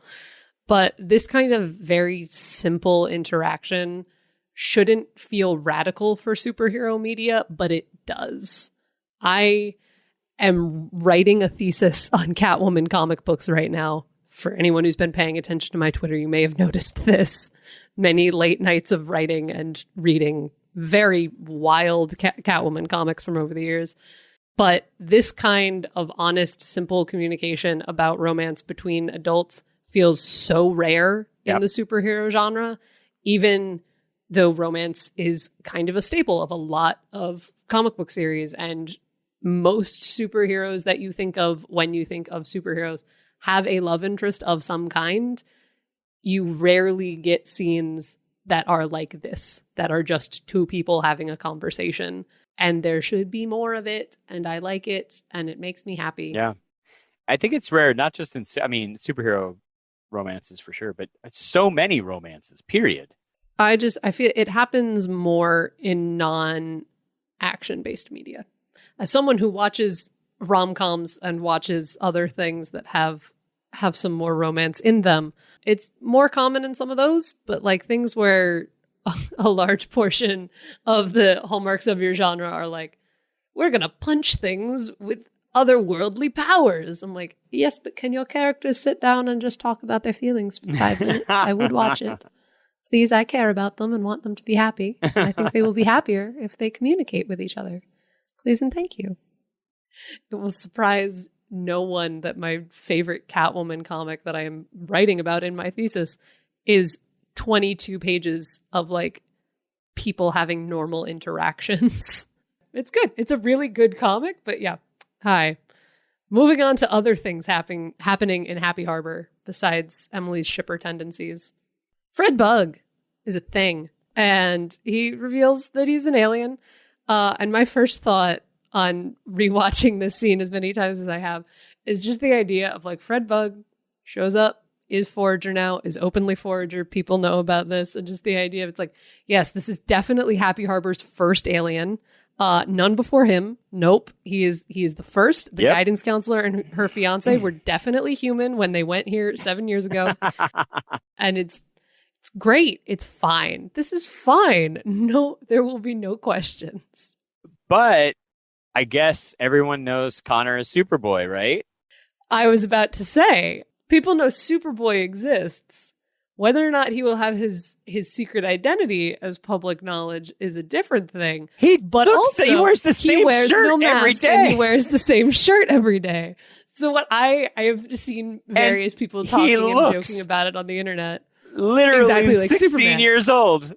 S4: But this kind of very simple interaction shouldn't feel radical for superhero media, but it does. I am writing a thesis on Catwoman comic books right now. For anyone who's been paying attention to my Twitter, you may have noticed this. Many late nights of writing and reading very wild Catwoman comics from over the years. But this kind of honest, simple communication about romance between adults feels so rare in the superhero genre, even though romance is kind of a staple of a lot of comic book series. And most superheroes that you think of when you think of superheroes have a love interest of some kind. You rarely get scenes that are like this, that are just two people having a conversation. And there should be more of it. And I like it. And it makes me happy.
S3: Yeah. I think it's rare, not just in, superhero romances for sure, but so many romances, period.
S4: I feel it happens more in non-action based media. As someone who watches rom-coms and watches other things that have some more romance in them, it's more common in some of those, but like things where a large portion of the hallmarks of your genre are like, we're going to punch things with otherworldly powers. I'm like, yes, but can your characters sit down and just talk about their feelings for 5 minutes? I would watch it. Please, I care about them and want them to be happy. And I think they will be happier if they communicate with each other. Please and thank you. It will surprise no one that my favorite Catwoman comic that I am writing about in my thesis is 22 pages of like people having normal interactions. It's good. It's a really good comic, but yeah. Hi. Moving on to other things happening in Happy Harbor besides Emily's shipper tendencies. Fred Bug is a thing, and he reveals that he's an alien. And my first thought on rewatching this scene as many times as I have is just the idea of like Fred Bug shows up, is Forager now, is openly Forager. People know about this. And just the idea of it's like, yes, this is definitely Happy Harbor's first alien. None before him. Nope. He is the first. The guidance counselor and her fiance were definitely human when they went here 7 years ago. And it's great. It's fine. This is fine. No, there will be no questions.
S3: But I guess everyone knows Connor is Superboy, right?
S4: I was about to say, people know Superboy exists. Whether or not he will have his secret identity as public knowledge is a different thing.
S3: He wears the same shirt every day.
S4: And he wears the same shirt every day. So what I have seen various people talking and joking about it on the internet.
S3: Literally
S4: exactly like
S3: 16
S4: Superman.
S3: years old.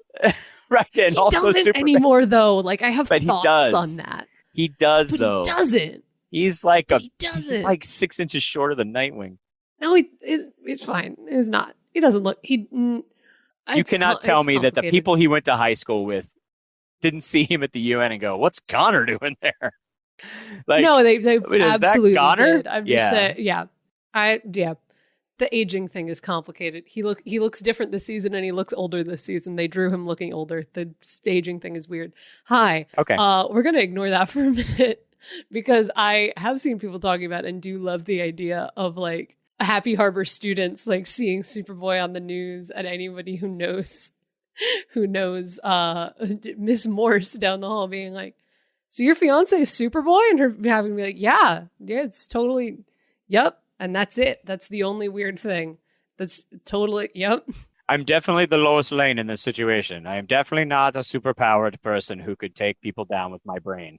S3: Right. And
S4: he
S3: also
S4: doesn't
S3: Superman.
S4: Anymore though. Like I have
S3: but
S4: thoughts
S3: he does.
S4: on that.
S3: He does
S4: but
S3: though.
S4: He doesn't.
S3: He's like he's like 6 inches shorter than Nightwing.
S4: No, he's fine. He's not. He doesn't look.
S3: You cannot tell me that the people he went to high school with didn't see him at the UN and go, "What's Connor doing there?" Like,
S4: no, they
S3: wait, is that
S4: absolutely
S3: Connor?
S4: did. I'm just saying, yeah. The aging thing is complicated. He looks different this season, and he looks older this season. They drew him looking older. The aging thing is weird. Hi.
S3: Okay.
S4: We're gonna ignore that for a minute because I have seen people talking about and do love the idea of like Happy Harbor students like seeing Superboy on the news, and anybody who knows Miss Morse down the hall being like, "So your fiance is Superboy?" and her having to be like, yeah, it's totally, yep. And that's it. That's the only weird thing. That's totally, yep.
S3: I'm definitely the Lois Lane in this situation. I am definitely not a superpowered person who could take people down with my brain.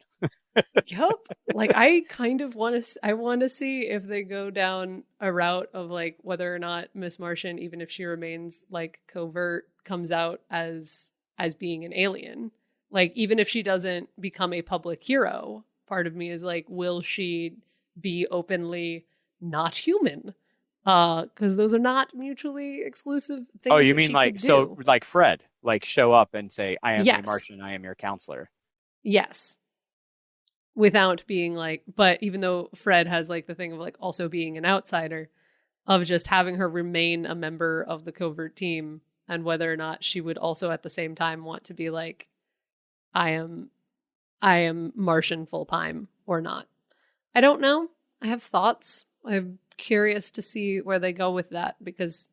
S4: Yep. Like I kind of want to see if they go down a route of like whether or not Miss Martian, even if she remains like covert, comes out as being an alien. Like even if she doesn't become a public hero, part of me is like, will she be openly not human? Because those are not mutually exclusive things.
S3: Oh, you mean like so like Fred, like show up and say, "I am a Martian, I am your counselor."
S4: Yes. Without being like, but even though Fred has like the thing of like also being an outsider, of just having her remain a member of the covert team, and whether or not she would also at the same time want to be like, I am Martian full time or not. I don't know. I have thoughts. I'm curious to see where they go with that because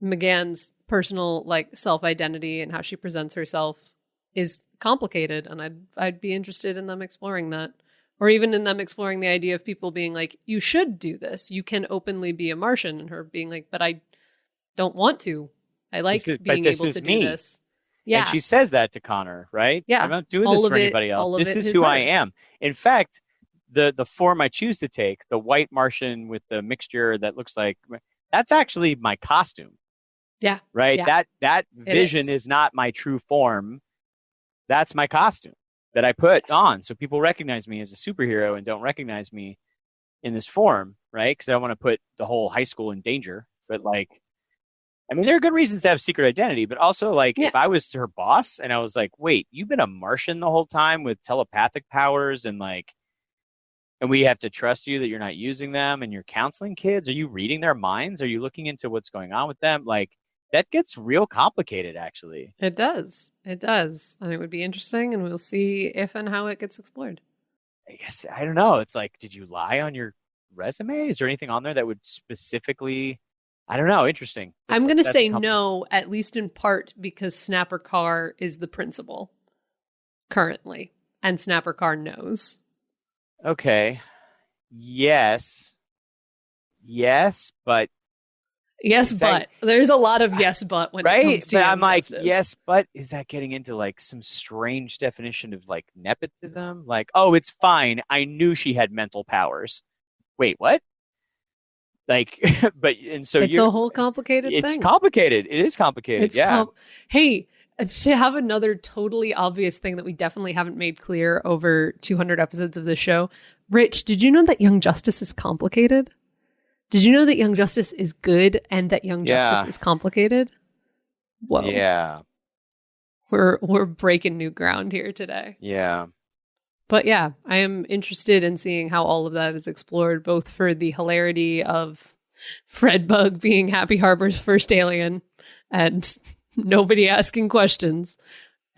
S4: McGann's personal like self-identity and how she presents herself is complicated, and I'd be interested in them exploring that, or even in them exploring the idea of people being like, you should do this, you can openly be a Martian, and her being like, but I don't want to. I like being able to do this. Yeah,
S3: and she says that to Connor, right?
S4: Yeah,
S3: I'm not doing this for anybody else. This is who I am. In fact, the form I choose to take, the white Martian with the mixture that looks like, that's actually my costume.
S4: Yeah.
S3: Right?
S4: Yeah.
S3: That vision is not my true form. That's my costume that I put on. So people recognize me as a superhero and don't recognize me in this form, right? Because I don't want to put the whole high school in danger. But like, I mean, there are good reasons to have secret identity, but also like if I was her boss and I was like, wait, you've been a Martian the whole time with telepathic powers and like, and we have to trust you that you're not using them and you're counseling kids. Are you reading their minds? Are you looking into what's going on with them? Like that gets real complicated, actually.
S4: It does. It does. And it would be interesting, and we'll see if and how it gets explored.
S3: I guess, I don't know. It's like, did you lie on your resume? Is there anything on there that would specifically, I don't know, interesting.
S4: I'm going to say no, at least in part because Snapper Carr is the principal currently, and Snapper Carr knows.
S3: Okay. Yes, but
S4: there's a lot of yes, but when it comes to
S3: but I'm like,
S4: justice.
S3: yes, but is that getting into like some strange definition of like nepotism? Like, oh, it's fine. I knew she had mental powers. Wait, what? Like, but and so
S4: it's a whole complicated thing.
S3: It's complicated. It is complicated.
S4: Hey, to have another totally obvious thing that we definitely haven't made clear over 200 episodes of this show. Rich, did you know that Young Justice is complicated? Did you know that Young Justice is good and that Young Justice is complicated? Whoa.
S3: Yeah.
S4: We're breaking new ground here today.
S3: Yeah.
S4: But yeah, I am interested in seeing how all of that is explored, both for the hilarity of Fred Bug being Happy Harbor's first alien and nobody asking questions,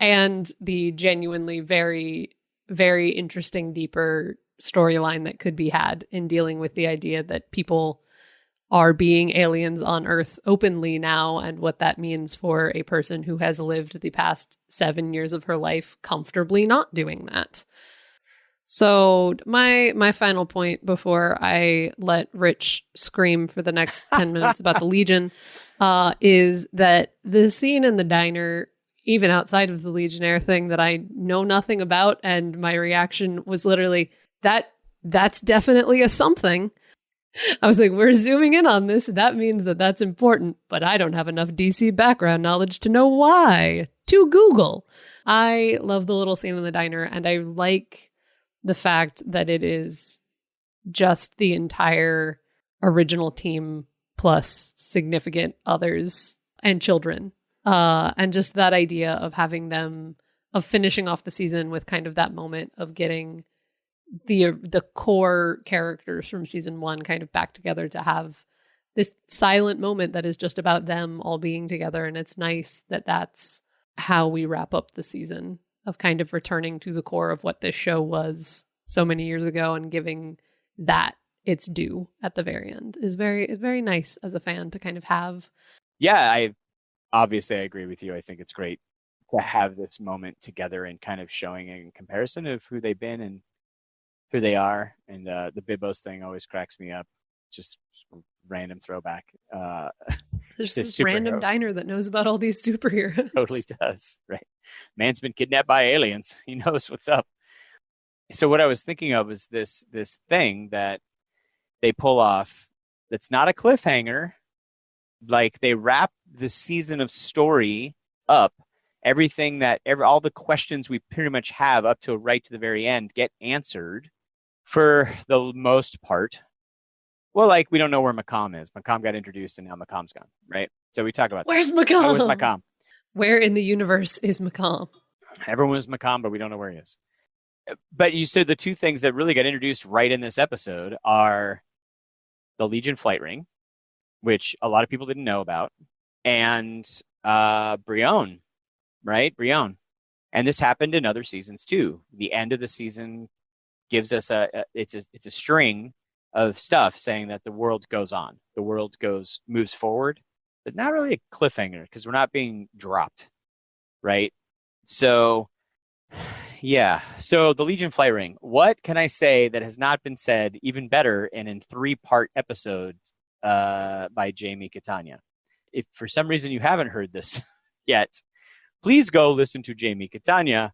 S4: and the genuinely very, very interesting, deeper storyline that could be had in dealing with the idea that people are being aliens on Earth openly now, and what that means for a person who has lived the past 7 years of her life comfortably not doing that. So my final point before I let Rich scream for the next 10 minutes about the Legion is that the scene in the diner, even outside of the Legionnaire thing that I know nothing about, and my reaction was literally, that's definitely a something. I was like, we're zooming in on this. That means that that's important, but I don't have enough DC background knowledge to know why. To Google. I love the little scene in the diner, and I like the fact that it is just the entire original team plus significant others and children. And just that idea of having them finishing off the season with kind of that moment of getting the core characters from season 1 kind of back together to have this silent moment that is just about them all being together. And it's nice that that's how we wrap up the season, of kind of returning to the core of what this show was so many years ago and giving that its due at the very end is very nice as a fan to kind of have.
S3: Yeah, I agree with you. I think it's great to have this moment together and kind of showing a comparison of who they've been and who they are. And the Bibos thing always cracks me up. Just random throwback.
S4: There's this random diner that knows about all these superheroes.
S3: Totally does, right? Man's been kidnapped by aliens. He knows what's up. So what I was thinking of was this thing that they pull off that's not a cliffhanger. Like, they wrap the season of story up. Everything all the questions we pretty much have up to right to the very end get answered for the most part. Well, like, we don't know where Macomb is. Macomb got introduced and now Macomb's gone, right? So we talk about
S4: Where's Macomb?
S3: Where's Macomb?
S4: Where in the universe is Macomb?
S3: Everyone is Macomb, but we don't know where he is. But you said the two things that really got introduced right in this episode are the Legion flight ring, which a lot of people didn't know about, and Brion, right? Brion. And this happened in other seasons too. The end of the season gives us it's a string of stuff saying that the world goes on. The world moves forward, but not really a cliffhanger because we're not being dropped, right? So, yeah. So the Legion flight ring. What can I say that has not been said even better in a 3-part episode by Jamie Catania? If for some reason you haven't heard this yet, please go listen to Jamie Catania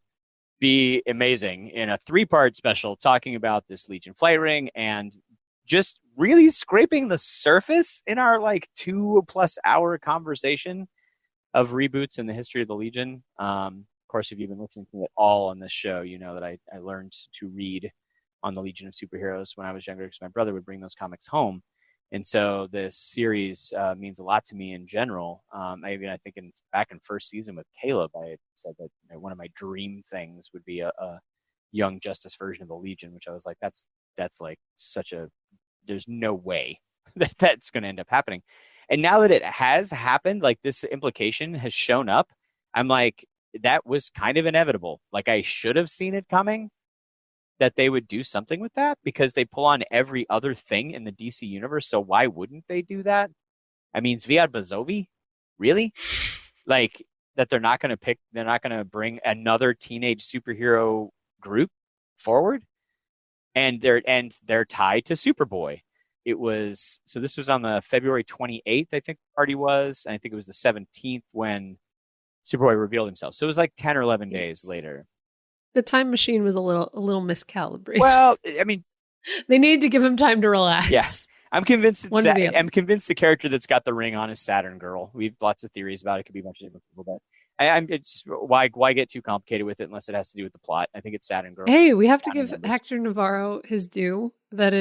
S3: be amazing in a 3-part special talking about this Legion flight ring and just really scraping the surface in our 2+ hour conversation of reboots in the history of the Legion. Of course, if you've been listening to it all on this show, you know that I learned to read on the Legion of Superheroes when I was younger because my brother would bring those comics home. And so this series means a lot to me in general. I think back in first season with Caleb, I said that one of my dream things would be a Young Justice version of the Legion, which I was like, that's like there's no way that that's going to end up happening. And now that it has happened, like this implication has shown up, I'm like, that was kind of inevitable. Like, I should have seen it coming, that they would do something with that because they pull on every other thing in the DC universe. So why wouldn't they do that? I mean, Zviad Bazovi, really? Like, that they're not going to bring another teenage superhero group forward, and they're tied to Superboy. This was on the February 28th, I think the party was, and I think it was the 17th when Superboy revealed himself. So it was like 10 or 11 days later.
S4: The time machine was a little miscalibrated.
S3: Well, I mean,
S4: they needed to give him time to relax.
S3: Yeah. I'm convinced the character that's got the ring on is Saturn Girl. We've lots of theories about it. It could be a bunch of different people, but it's why get too complicated with it unless it has to do with the plot. I think it's Saturn Girl.
S4: Hey, we have to give Hector Navarro his due. That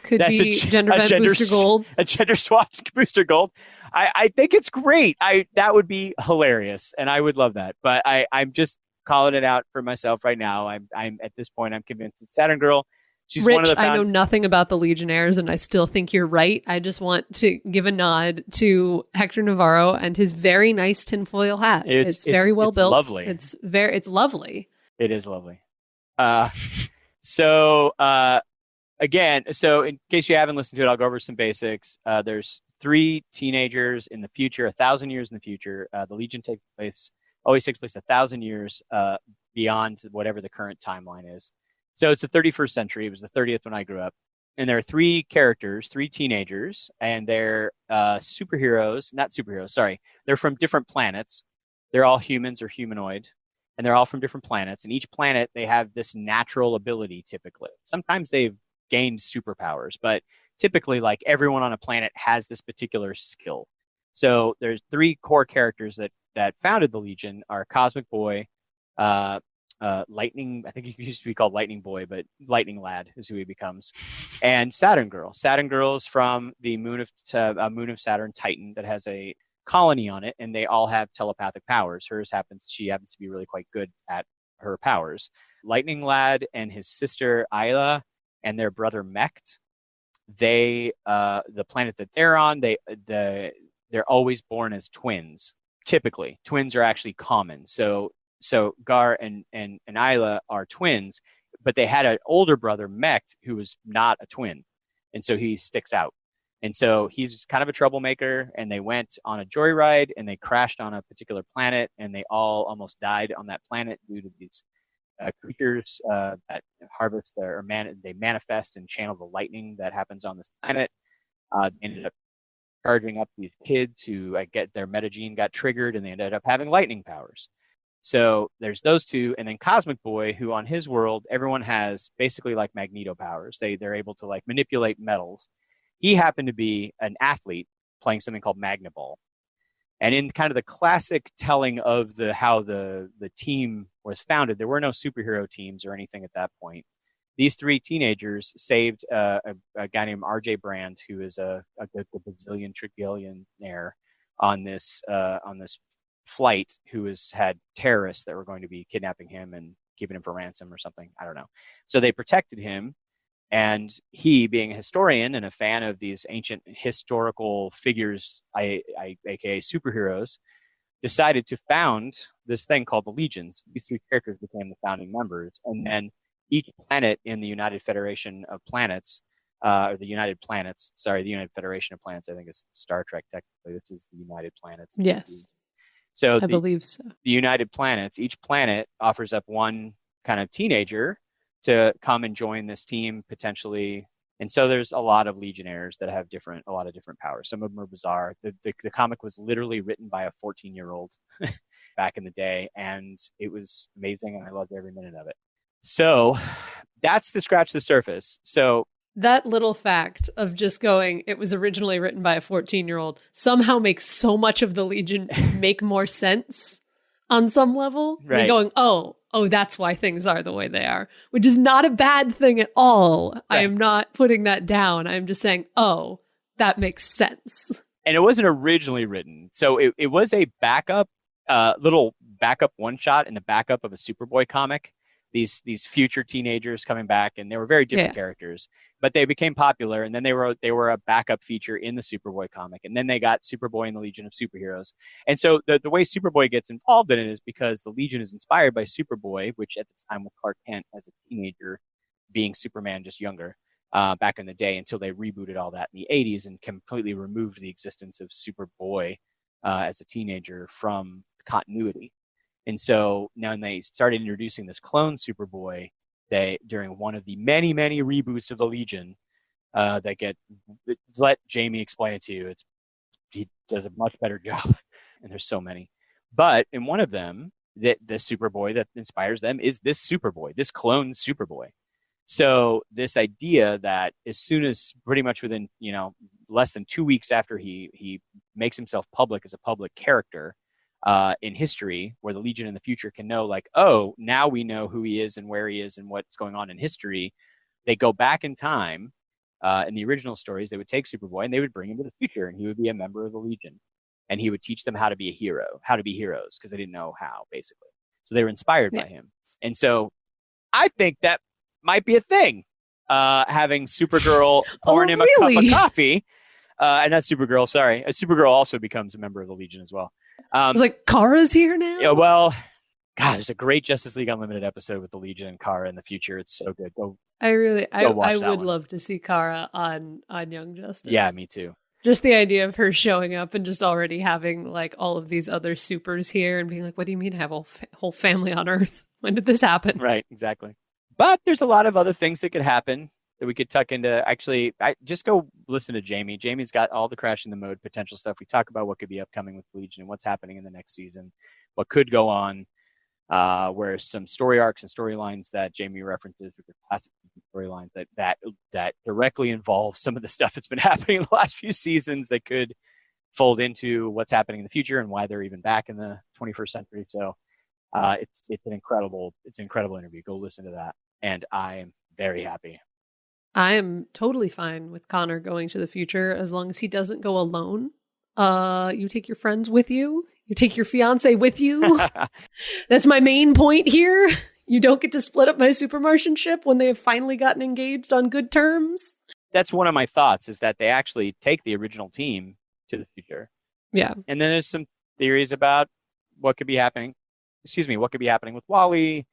S4: could be gender bent Booster Gold.
S3: A gender swapped Booster Gold. I think it's great. That would be hilarious, and I would love that. But I'm just calling it out for myself right now. I'm at this point, I'm convinced it's Saturn Girl. She's
S4: Rich,
S3: one of the
S4: I know nothing about the Legionnaires, and I still think you're right. I just want to give a nod to Hector Navarro and his very nice tinfoil hat. It's very well built.
S3: Lovely.
S4: It's lovely.
S3: It is lovely. Again, so in case you haven't listened to it, I'll go over some basics. There's 3 teenagers in the future, 1,000 years in the future. The Legion always takes place 1,000 years beyond whatever the current timeline is. So it's the 31st century. It was the 30th when I grew up. And there are 3 characters, 3 teenagers, and they're not superheroes, sorry. They're from different planets. They're all humans or humanoid, and they're all from different planets. And each planet, they have this natural ability typically. Sometimes they've gained superpowers, but typically, like, everyone on a planet has this particular skill. So there's 3 core characters that founded the Legion are Cosmic Boy, Lightning, I think he used to be called Lightning Boy, but Lightning Lad is who he becomes, and Saturn Girl. Saturn Girl is from the moon of Saturn, Titan, that has a colony on it, and they all have telepathic powers. She happens to be really quite good at her powers. Lightning Lad and his sister Isla and their brother Mecht, they the planet that they're on, they're always born as twins. Typically, twins are actually common. So Gar and Isla are twins, but they had an older brother, Mecht, who was not a twin. And so he sticks out. And so he's kind of a troublemaker, and they went on a joyride and they crashed on a particular planet, and they all almost died on that planet due to these creatures that harvest they manifest and channel the lightning that happens on this planet. They ended up charging up these kids who get their metagene got triggered, and they ended up having lightning powers. So there's those two, and then Cosmic Boy, who on his world, everyone has basically like Magneto powers. They're able to like manipulate metals. He happened to be an athlete playing something called Magnaball. And in kind of the classic telling of how the team was founded, there were no superhero teams or anything at that point. These three teenagers saved a guy named R.J. Brand, who is a bazillion trillionaire on this flight, who had terrorists that were going to be kidnapping him and keeping him for ransom or something. I don't know. So they protected him. And he, being a historian and a fan of these ancient historical figures, aka superheroes, decided to found this thing called the Legions. These three characters became the founding members. And then each planet in the United Federation of Planets, or the United Federation of Planets, I think is Star Trek technically. This is the United Planets.
S4: Yes.
S3: So
S4: I believe so.
S3: The United Planets, each planet offers up one kind of teenager to come and join this team potentially. And so there's a lot of Legionnaires that have a lot of different powers. Some of them are bizarre. The comic was literally written by a 14-year-old back in the day, and it was amazing, and I loved every minute of it. So that's to scratch the surface. So
S4: that little fact of just going, it was originally written by a 14-year-old, somehow makes so much of the Legion make more sense on some level.
S3: Right.
S4: Than going, oh, that's why things are the way they are, which is not a bad thing at all. Right. I am not putting that down. I'm just saying, oh, that makes sense.
S3: And it wasn't originally written. So it was a backup, little backup one shot in the backup of a Superboy comic. These future teenagers coming back, and they were very different characters, but they became popular. And then they were a backup feature in the Superboy comic. And then they got Superboy and the Legion of Superheroes. And so the way Superboy gets involved in it is because the Legion is inspired by Superboy, which at the time was Clark Kent as a teenager, being Superman just younger, back in the day, until they rebooted all that in the 80s and completely removed the existence of Superboy as a teenager from continuity. And so now when they started introducing this clone Superboy, during one of the many, many reboots of the Legion, let Jamie explain it to you. He does a much better job, and there's so many. But in one of them, the Superboy that inspires them is this Superboy, this clone Superboy. So this idea that as soon as pretty much within, less than 2 weeks after he makes himself public as a public character, in history, where the Legion in the future can know, like, oh, now we know who he is and where he is and what's going on in history. They go back in time. In the original stories, they would take Superboy and they would bring him to the future, and he would be a member of the Legion, and he would teach them how to be a hero, how to be heroes, because they didn't know how, basically. So they were inspired by him. And so I think that might be a thing, having Supergirl pouring him a cup of coffee. And not Supergirl, sorry. Supergirl also becomes a member of the Legion as well.
S4: It's like, Kara's here now?
S3: Yeah, well, God, there's a great Justice League Unlimited episode with the Legion and Kara in the future. It's so good.
S4: I would love to see Kara on Young Justice.
S3: Yeah, me too.
S4: Just the idea of her showing up and just already having like all of these other supers here and being like, what do you mean I have a whole family on Earth? When did this happen?
S3: Right, exactly. But there's a lot of other things that could happen that we could tuck into. Actually, just go listen to Jamie. Jamie's got all the Crash in the Mode potential stuff. We talk about what could be upcoming with Legion and what's happening in the next season, what could go on, where some story arcs and storylines that Jamie references, which are classic storylines that directly involve some of the stuff that's been happening in the last few seasons that could fold into what's happening in the future and why they're even back in the 21st century. So it's an incredible interview. Go listen to that. And I am very happy.
S4: I am totally fine with Connor going to the future as long as he doesn't go alone. You take your friends with you. You take your fiance with you. That's my main point here. You don't get to split up my Super Martian ship when they have finally gotten engaged on good terms?
S3: That's one of my thoughts, is that they actually take the original team to the future.
S4: Yeah.
S3: And then there's some theories about what could be happening with Wally,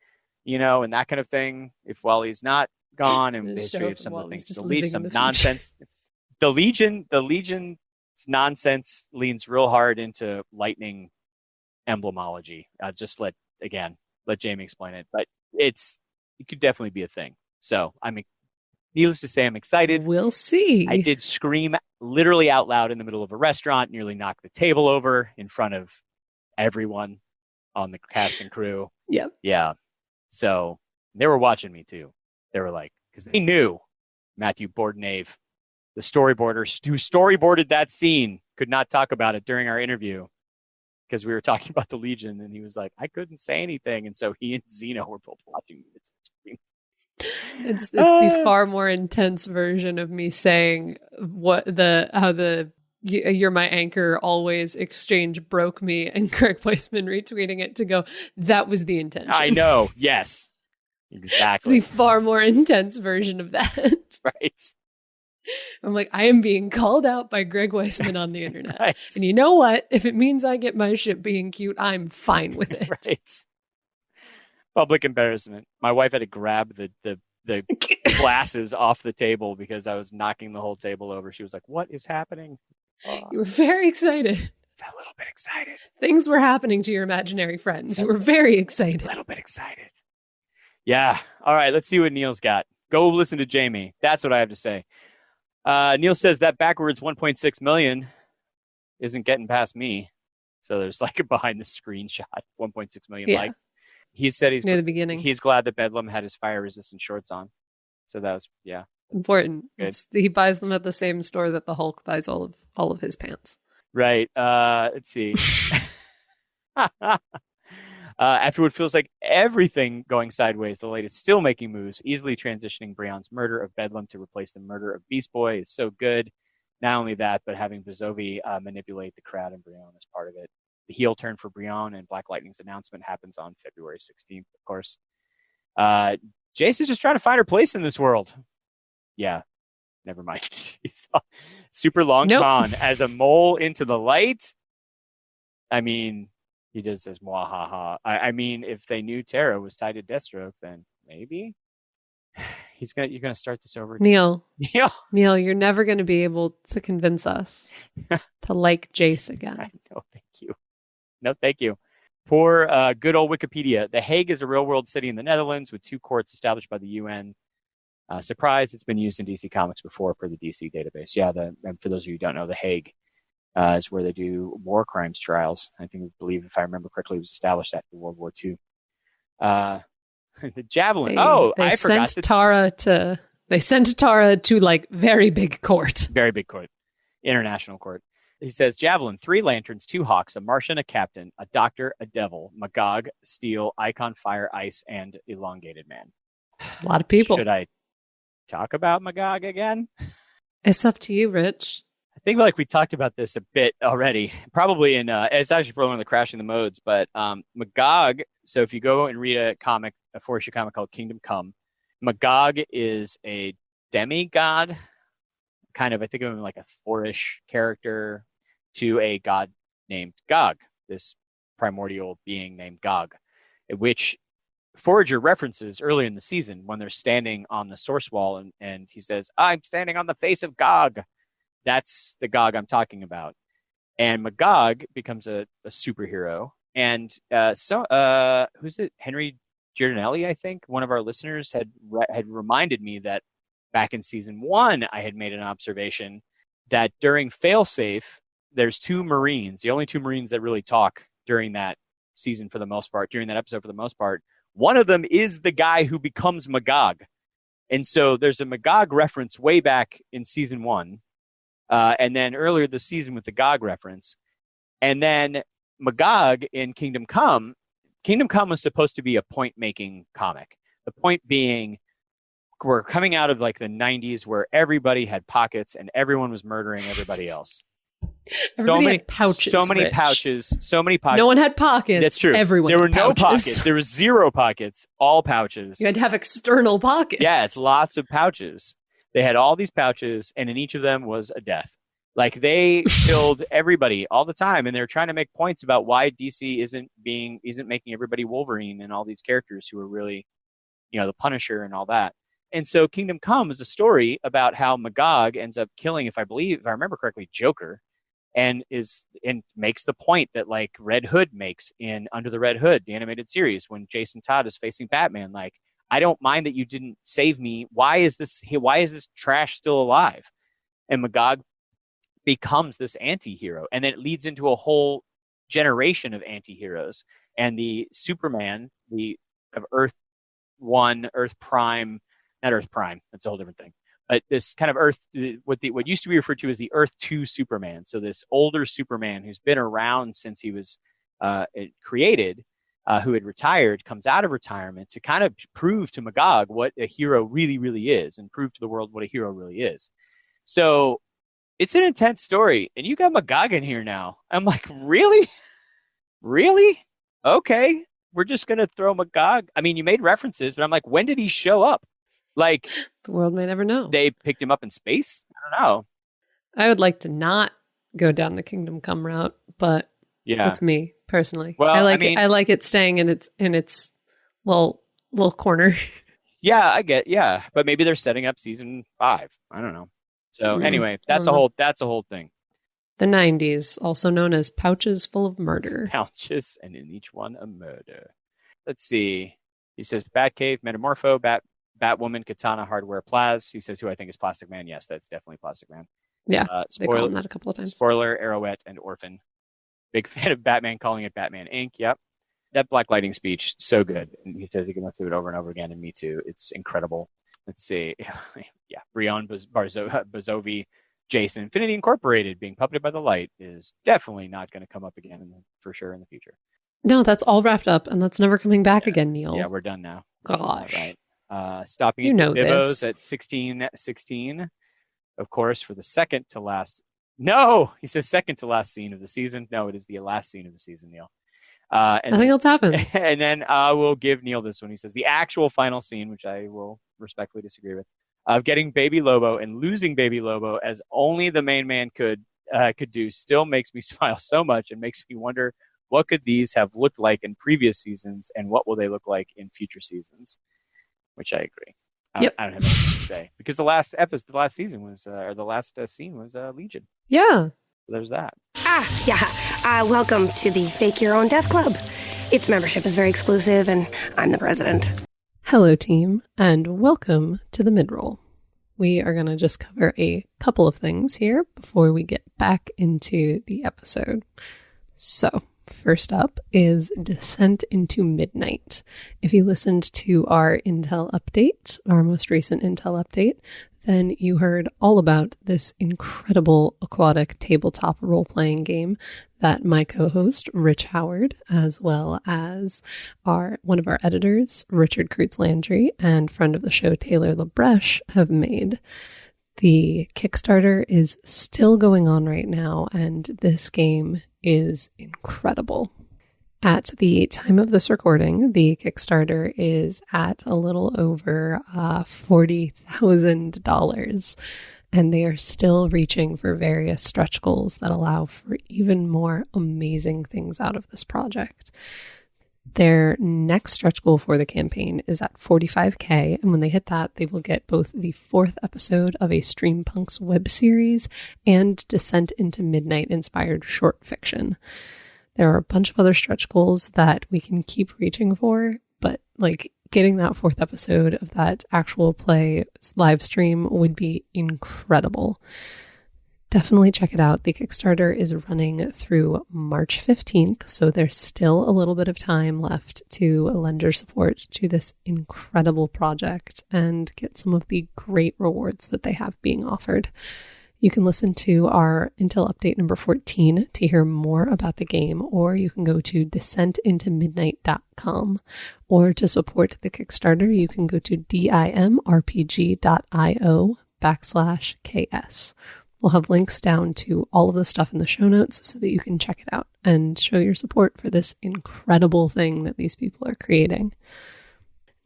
S3: and that kind of thing. If Wally's not gone, and the history of some of the things, some nonsense. The Legion's nonsense leans real hard into lightning emblemology. Just let Jamie explain it, but it could definitely be a thing. So needless to say, I'm excited.
S4: We'll see.
S3: I did scream literally out loud in the middle of a restaurant, nearly knocked the table over in front of everyone on the cast and crew.
S4: Yep.
S3: Yeah. So they were watching me too. They were like, because they knew Matthew Bordenave, the storyboarder who storyboarded that scene, could not talk about it during our interview because we were talking about the Legion, and he was like, I couldn't say anything. And so he and Zeno were both watching me.
S4: It's the far more intense version of me saying how the "You're my anchor" always exchange broke me, and Greg Weisman retweeting it to go, that was the intention.
S3: I know. Yes, exactly.
S4: It's the far more intense version of that.
S3: Right.
S4: I'm like, I am being called out by Greg Weisman on the internet.
S3: Right.
S4: And you know what? If it means I get my ship being cute, I'm fine with it.
S3: Right. Public embarrassment. My wife had to grab the glasses off the table because I was knocking the whole table over. She was like, what is happening?
S4: You were very excited.
S3: A little bit excited.
S4: Things were happening to your imaginary friends. You were very excited.
S3: A little bit excited. Yeah. All right. Let's see what Neal's got. Go listen to Jamie. That's what I have to say. Neal says that backwards 1.6 million isn't getting past me. So there's like a behind the screen shot, 1.6 million liked. He said
S4: near the beginning.
S3: He's glad that Bedlam had his fire resistant shorts on. So that was,
S4: important. He buys them at the same store that the Hulk buys all of his pants.
S3: Right. Let's see. After what feels like everything going sideways, the Light is still making moves, easily transitioning Brion's murder of Bedlam to replace the murder of Beast Boy is so good. Not only that, but having Vizovi manipulate the crowd and Brion as part of it. The heel turn for Brion and Black Lightning's announcement happens on February 16th, of course. Jace is just trying to find her place in this world. Yeah, never mind. He's super long con as a mole into the light. I mean, he just says, mwahaha. I mean, if they knew Terra was tied to Deathstroke, then maybe you're going to start this over.
S4: Neal, you're never going to be able to convince us to like Jace again.
S3: No, thank you. No, thank you. Poor good old Wikipedia. The Hague is a real-world city in the Netherlands with 2 courts established by the UN. Surprise, it's been used in DC Comics before per the DC database. Yeah, and for those of you who don't know, The Hague is where they do war crimes trials. I believe, if I remember correctly, it was established after World War II. The Javelin. I forgot.
S4: They sent Tara to like very big court.
S3: Very big court. International court. He says, Javelin, 3 lanterns, 2 hawks, a Martian, a captain, a doctor, a devil, Magog, steel, icon, fire, ice, and elongated man.
S4: That's a lot of people.
S3: Should I talk about Magog again?
S4: It's up to you, Rich.
S3: I think we talked about this a bit already. Probably it's actually probably one of the Crashing the Modes, but Magog, so if you go and read a 4-issue comic called Kingdom Come, Magog is a demigod, kind of, I think of him like a Thor-ish character, to a god named Gog, this primordial being named Gog, which Forager references early in the season when they're standing on the source wall and he says, I'm standing on the face of Gog. That's the Gog I'm talking about. And Magog becomes a superhero. And who's it? Henry Giordinelli, I think, one of our listeners had reminded me that back in season 1, I had made an observation that during Failsafe, there's 2 Marines, the only 2 Marines that really talk during that season for the most part, during that episode for the most part. One of them is the guy who becomes Magog. And so there's a Magog reference way back in season 1. And then earlier this season with the Gog reference. And then Magog in Kingdom Come was supposed to be a point-making comic. The point being, we're coming out of like the 90s where everybody had pockets and everyone was murdering everybody else.
S4: Everybody
S3: many
S4: had pouches.
S3: So many
S4: Rich.
S3: pouches. So many pockets.
S4: No one had pockets.
S3: That's true.
S4: Everyone
S3: there were
S4: had
S3: no
S4: pouches.
S3: pockets. There were 0 pockets. All pouches.
S4: You had to have external pockets.
S3: Yeah, it's lots of pouches. They had all these pouches, and in each of them was a death. Like, they killed everybody all the time, and they're trying to make points about why DC isn't making everybody Wolverine and all these characters who are really, the Punisher and all that. And so Kingdom Come is a story about how Magog ends up killing, if I remember correctly, Joker, and makes the point that like Red Hood makes in Under the Red Hood, the animated series, when Jason Todd is facing Batman. Like, I don't mind that you didn't save me. Why is this trash still alive? And Magog becomes this anti-hero, and then it leads into a whole generation of anti-heroes. And the Superman, the of Earth 1, Earth Prime, not Earth Prime, that's a whole different thing. But this kind of Earth, what used to be referred to as the Earth 2 Superman. So this older Superman who's been around since he was created, who had retired, comes out of retirement to kind of prove to Magog what a hero really, really is, and prove to the world what a hero really is. So it's an intense story, and you got Magog in here now. I'm like, really? Really? Okay. We're just going to throw Magog. I mean, you made references, but I'm like, when did he show up? Like,
S4: the world may never know.
S3: They picked him up in space? I don't know.
S4: I would like to not go down the Kingdom Come route, but that's me personally.
S3: Well,
S4: I like it staying in its little corner.
S3: Yeah, but maybe they're setting up season 5. I don't know. So anyway, that's a whole thing.
S4: The 90s, also known as pouches full of murder.
S3: Pouches, and in each one a murder. Let's see. He says Batcave, Metamorpho, Batwoman, Katana, Hardware, Plaz. He says who I think is Plastic Man. Yes, that's definitely Plastic Man.
S4: Yeah, they call him that a couple of times.
S3: Spoiler, Arrowette, and Orphan. Big fan of Batman calling it Batman Inc. Yep. That Black Lightning speech, so good. And he says he can do it over and over again, and me too. It's incredible. Let's see. Yeah, Brion Bazovi, Jason. Infinity Incorporated being puppeted by the light is definitely not going to come up again for sure in the future.
S4: No, that's all wrapped up, and that's never coming back again, Neal.
S3: Yeah, we're done now.
S4: Gosh.
S3: Right. Stopping it to Bibos at 16:16, of course, for the second to last. No, he says second to last scene of the season. No, it is the last scene of the season, Neal.
S4: Nothing else happens.
S3: And then I will give Neal this one. He says the actual final scene, which I will respectfully disagree with, of getting Baby Lobo and losing Baby Lobo as only the main man could do, still makes me smile so much and makes me wonder what could these have looked like in previous seasons and what will they look like in future seasons. Which I agree. I don't have anything to say because the last scene was Legion.
S4: Yeah.
S3: So there's that.
S9: Welcome to the Fake Your Own Death Club. Its membership is very exclusive, and I'm the president.
S4: Hello, team, and welcome to the Midroll. We are going to just cover a couple of things here before we get back into the episode. So, first up is Descent into Midnight. If you listened to our Intel update, our most recent Intel update, then you heard all about this incredible aquatic tabletop role-playing game that my co-host, Rich Howard, as well as one of our editors, Richard Kreutz-Landry, and friend of the show, Taylor Labreche, have made. The Kickstarter is still going on right now, and this game is incredible. At the time of this recording, the Kickstarter is at a little over $40,000, and they are still reaching for various stretch goals that allow for even more amazing things out of this project. Their next stretch goal for the campaign is at $45,000, and when they hit that, they will get both the 4th episode of a Streampunks web series and Descent into Midnight inspired short fiction. There are a bunch of other stretch goals that we can keep reaching for, but like getting that 4th episode of that actual play live stream would be incredible. Definitely check it out. The Kickstarter is running through March 15th, so there's still a little bit of time left to lend your support to this incredible project and get some of the great rewards that they have being offered. You can listen to our Intel update number 14 to hear more about the game, or you can go to descentintomidnight.com. Or to support the Kickstarter, you can go to dimrpg.io/KS. We'll have links down to all of the stuff in the show notes so that you can check it out and show your support for this incredible thing that these people are creating.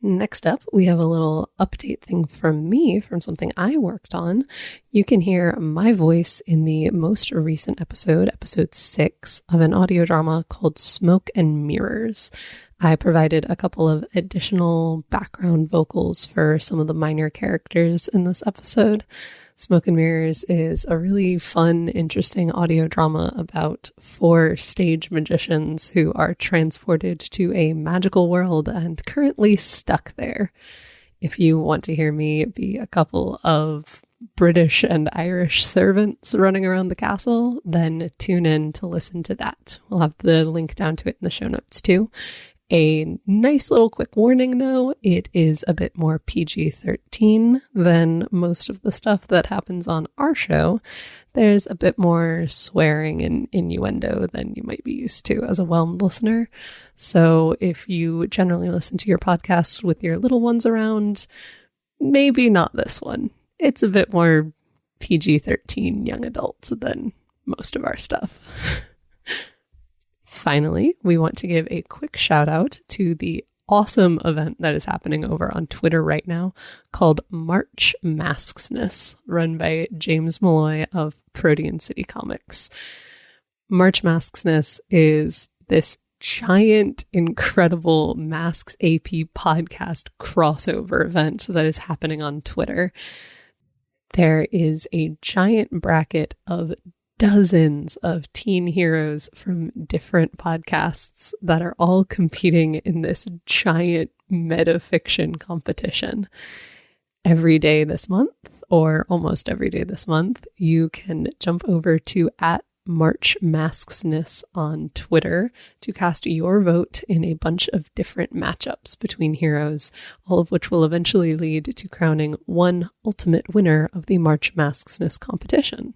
S4: Next up, we have a little update thing from me from something I worked on. You can hear my voice in the most recent episode 6 of an audio drama called Smoke and Mirrors. I provided a couple of additional background vocals for some of the minor characters in this episode. Smoke and Mirrors is a really fun, interesting audio drama about 4 stage magicians who are transported to a magical world and currently stuck there. If you want to hear me be a couple of British and Irish servants running around the castle, then tune in to listen to that. We'll have the link down to it in the show notes too. A nice little quick warning though, it is a bit more PG-13 than most of the stuff that happens on our show. There's a bit more swearing and innuendo than you might be used to as a Whelmed listener. So if you generally listen to your podcasts with your little ones around, maybe not this one. It's a bit more PG-13 young adult than most of our stuff. Finally, we want to give a quick shout out to the awesome event that is happening over on Twitter right now called March Masksness, run by James Malloy of Protean City Comics. March Masksness is this giant, incredible Masks AP podcast crossover event that is happening on Twitter. There is a giant bracket of dozens of teen heroes from different podcasts that are all competing in this giant metafiction competition. Every day this month, or almost every day this month, you can jump over to @MarchMasksness on Twitter to cast your vote in a bunch of different matchups between heroes, all of which will eventually lead to crowning one ultimate winner of the March Masksness competition.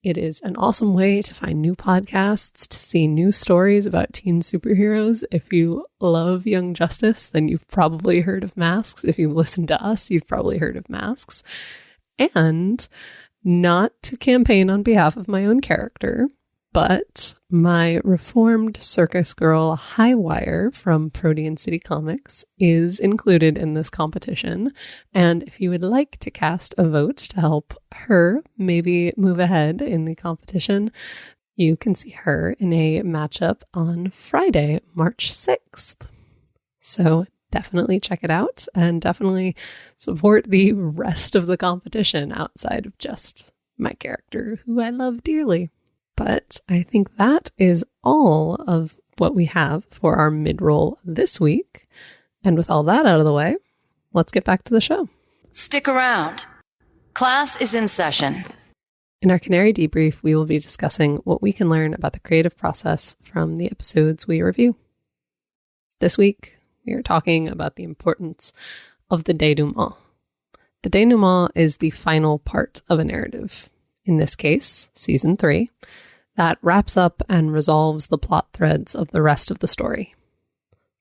S4: It is an awesome way to find new podcasts, to see new stories about teen superheroes. If you love Young Justice, then you've probably heard of Masks. If you listen to us, you've probably heard of Masks. And not to campaign on behalf of my own character, but my reformed circus girl Highwire from Protean City Comics is included in this competition. And if you would like to cast a vote to help her maybe move ahead in the competition, you can see her in a matchup on Friday, March 6th. So definitely check it out and definitely support the rest of the competition outside of just my character, who I love dearly. But I think that is all of what we have for our mid-roll this week. And with all that out of the way, let's get back to the show.
S10: Stick around. Class is in session.
S4: In our Canary Debrief, we will be discussing what we can learn about the creative process from the episodes we review. This week, we are talking about the importance of the denouement. The denouement is the final part of a narrative. In this case, season 3. That wraps up and resolves the plot threads of the rest of the story.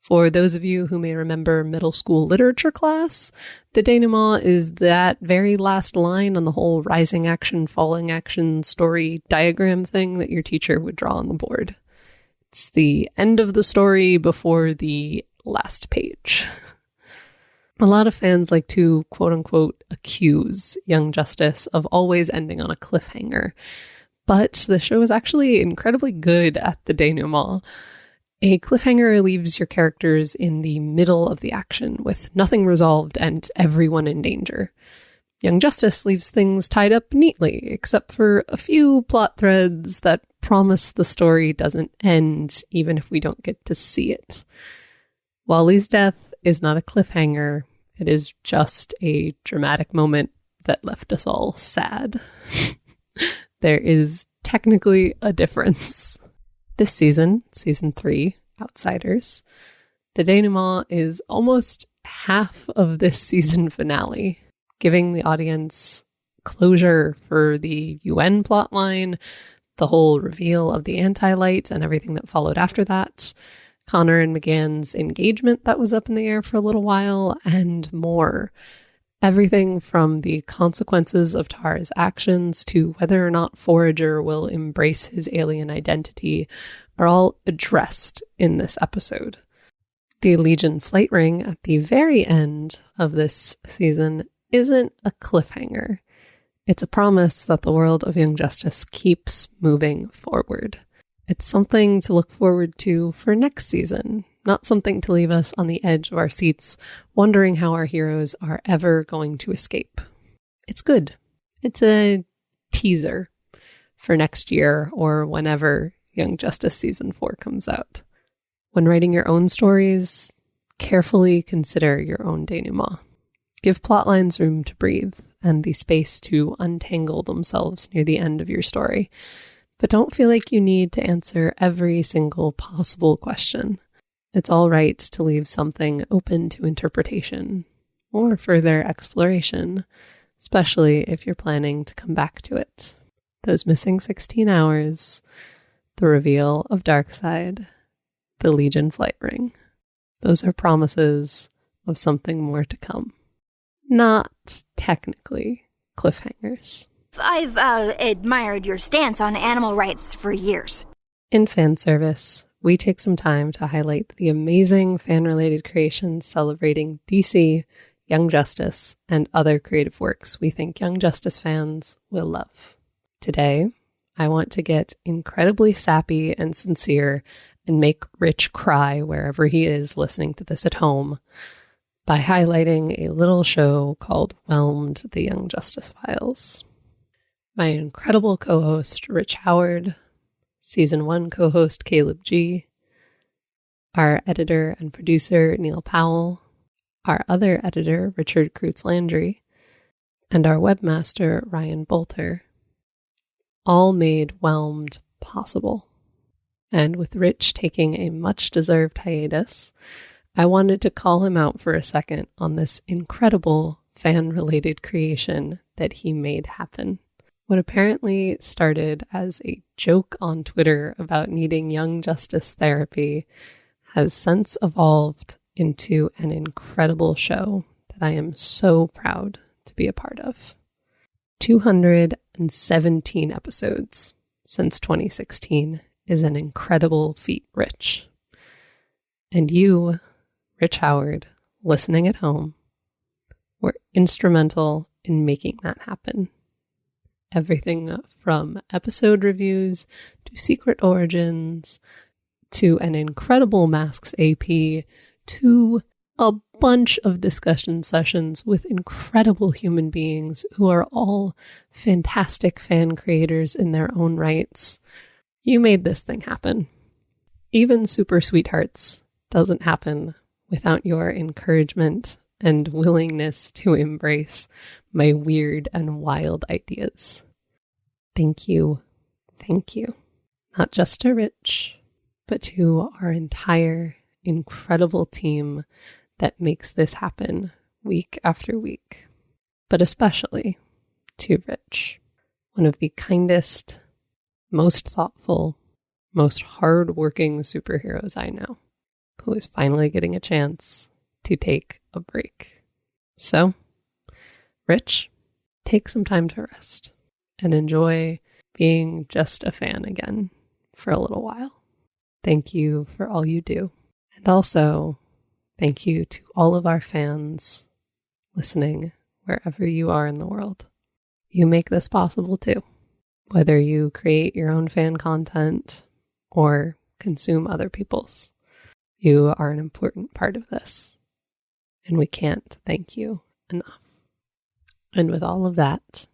S4: For those of you who may remember middle school literature class, the denouement is that very last line on the whole rising action, falling action story diagram thing that your teacher would draw on the board. It's the end of the story before the last page. A lot of fans like to, quote unquote, accuse Young Justice of always ending on a cliffhanger. But the show is actually incredibly good at the denouement. A cliffhanger leaves your characters in the middle of the action with nothing resolved and everyone in danger. Young Justice leaves things tied up neatly, except for a few plot threads that promise the story doesn't end, even if we don't get to see it. Wally's death is not a cliffhanger. It is just a dramatic moment that left us all sad. There is technically a difference. This season, season 3, Outsiders, the denouement is almost half of this season finale, giving the audience closure for the UN plotline, the whole reveal of the anti-light and everything that followed after that, Connor and McGann's engagement that was up in the air for a little while, and more. Everything from the consequences of Tara's actions to whether or not Forager will embrace his alien identity are all addressed in this episode. The Legion flight ring at the very end of this season isn't a cliffhanger. It's a promise that the world of Young Justice keeps moving forward. It's something to look forward to for next season, not something to leave us on the edge of our seats, wondering how our heroes are ever going to escape. It's good. It's a teaser for next year or whenever Young Justice Season 4 comes out. When writing your own stories, carefully consider your own denouement. Give plotlines room to breathe and the space to untangle themselves near the end of your story. But don't feel like you need to answer every single possible question. It's all right to leave something open to interpretation or further exploration, especially if you're planning to come back to it. Those missing 16 hours, the reveal of Darkseid, the Legion flight ring. Those are promises of something more to come. Not technically cliffhangers.
S6: I've admired your stance on animal rights for years.
S4: In fan service, we take some time to highlight the amazing fan-related creations celebrating DC, Young Justice, and other creative works we think Young Justice fans will love. Today, I want to get incredibly sappy and sincere and make Rich cry wherever he is listening to this at home by highlighting a little show called Whelmed, the Young Justice Files. My incredible co-host, Rich Howard, Season 1 co-host, Caleb G., our editor and producer, Neal Powell, our other editor, Richard Kreutz-Landry, and our webmaster, Ryan Bolter, all made Whelmed possible. And with Rich taking a much-deserved hiatus, I wanted to call him out for a second on this incredible fan-related creation that he made happen. What apparently started as a joke on Twitter about needing Young Justice therapy has since evolved into an incredible show that I am so proud to be a part of. 217 episodes since 2016 is an incredible feat, Rich. And you, Rich Howard, listening at home, were instrumental in making that happen. Everything from episode reviews to secret origins to an incredible Masks AP to a bunch of discussion sessions with incredible human beings who are all fantastic fan creators in their own rights. You made this thing happen. Even Super Sweethearts doesn't happen without your encouragement and willingness to embrace my weird and wild ideas. Thank you. Thank you. Not just to Rich, but to our entire incredible team that makes this happen week after week. But especially to Rich, one of the kindest, most thoughtful, most hard-working superheroes I know, who is finally getting a chance to take a break. So, Rich, take some time to rest and enjoy being just a fan again for a little while. Thank you for all you do. And also, thank you to all of our fans listening wherever you are in the world. You make this possible too. Whether you create your own fan content or consume other people's, you are an important part of this. And we can't thank you enough. And with all of that,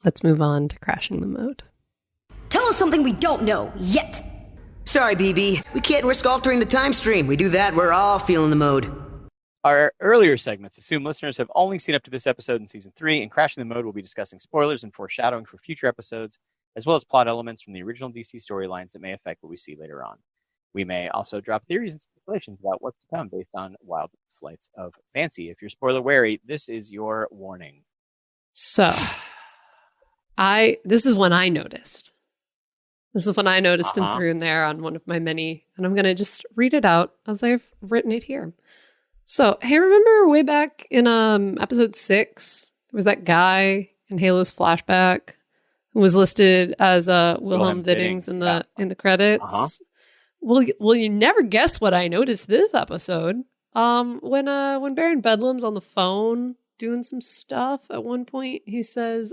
S4: let's move on to Crashing the Mode.
S11: Tell us something we don't know yet.
S12: Sorry, BB. We can't risk altering the time stream. We do that, we're all feeling the mode.
S3: Our earlier segments assume listeners have only seen up to this episode in Season 3, and Crashing the Mode will be discussing spoilers and foreshadowing for future episodes, as well as plot elements from the original DC storylines that may affect what we see later on. We may also drop theories and speculations about what's to come based on wild flights of fancy. If you're spoiler wary, this is your warning.
S4: So, this is when I noticed. This is when I noticed and threw in there on one of my many, and I'm going to just read it out as I've written it here. So, hey, remember way back in episode 6, there was that guy in Halo's flashback who was listed as Wilhelm Viddings in the credits.
S3: Uh-huh.
S4: Well, you never guess what I noticed this episode. When Baron Bedlam's on the phone doing some stuff at one point, he says,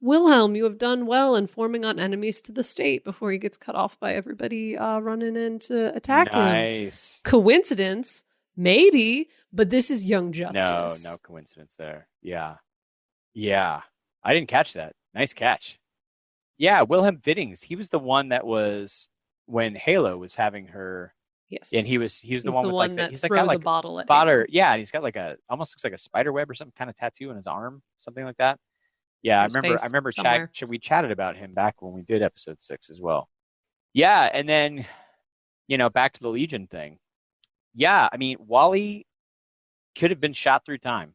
S4: Wilhelm, you have done well in forming on enemies to the state before he gets cut off by everybody running in to attack him.
S3: Nice.
S4: Coincidence? Maybe, but this is Young Justice.
S3: No coincidence there. Yeah. I didn't catch that. Nice catch. Yeah, Wilhelm Viddings. He was the one that was when Halo was having her.
S4: Yes.
S3: And he was the one with like
S4: that
S3: he's
S4: throws
S3: like got like
S4: a bottle at
S3: Potter.
S4: him.
S3: Yeah, and he's got like almost looks like a spider web or some kind of tattoo on his arm, something like that. Yeah, I remember we chatted about him back when we did episode 6 as well. Yeah, and then back to the Legion thing. Yeah, I mean, Wally could have been shot through time.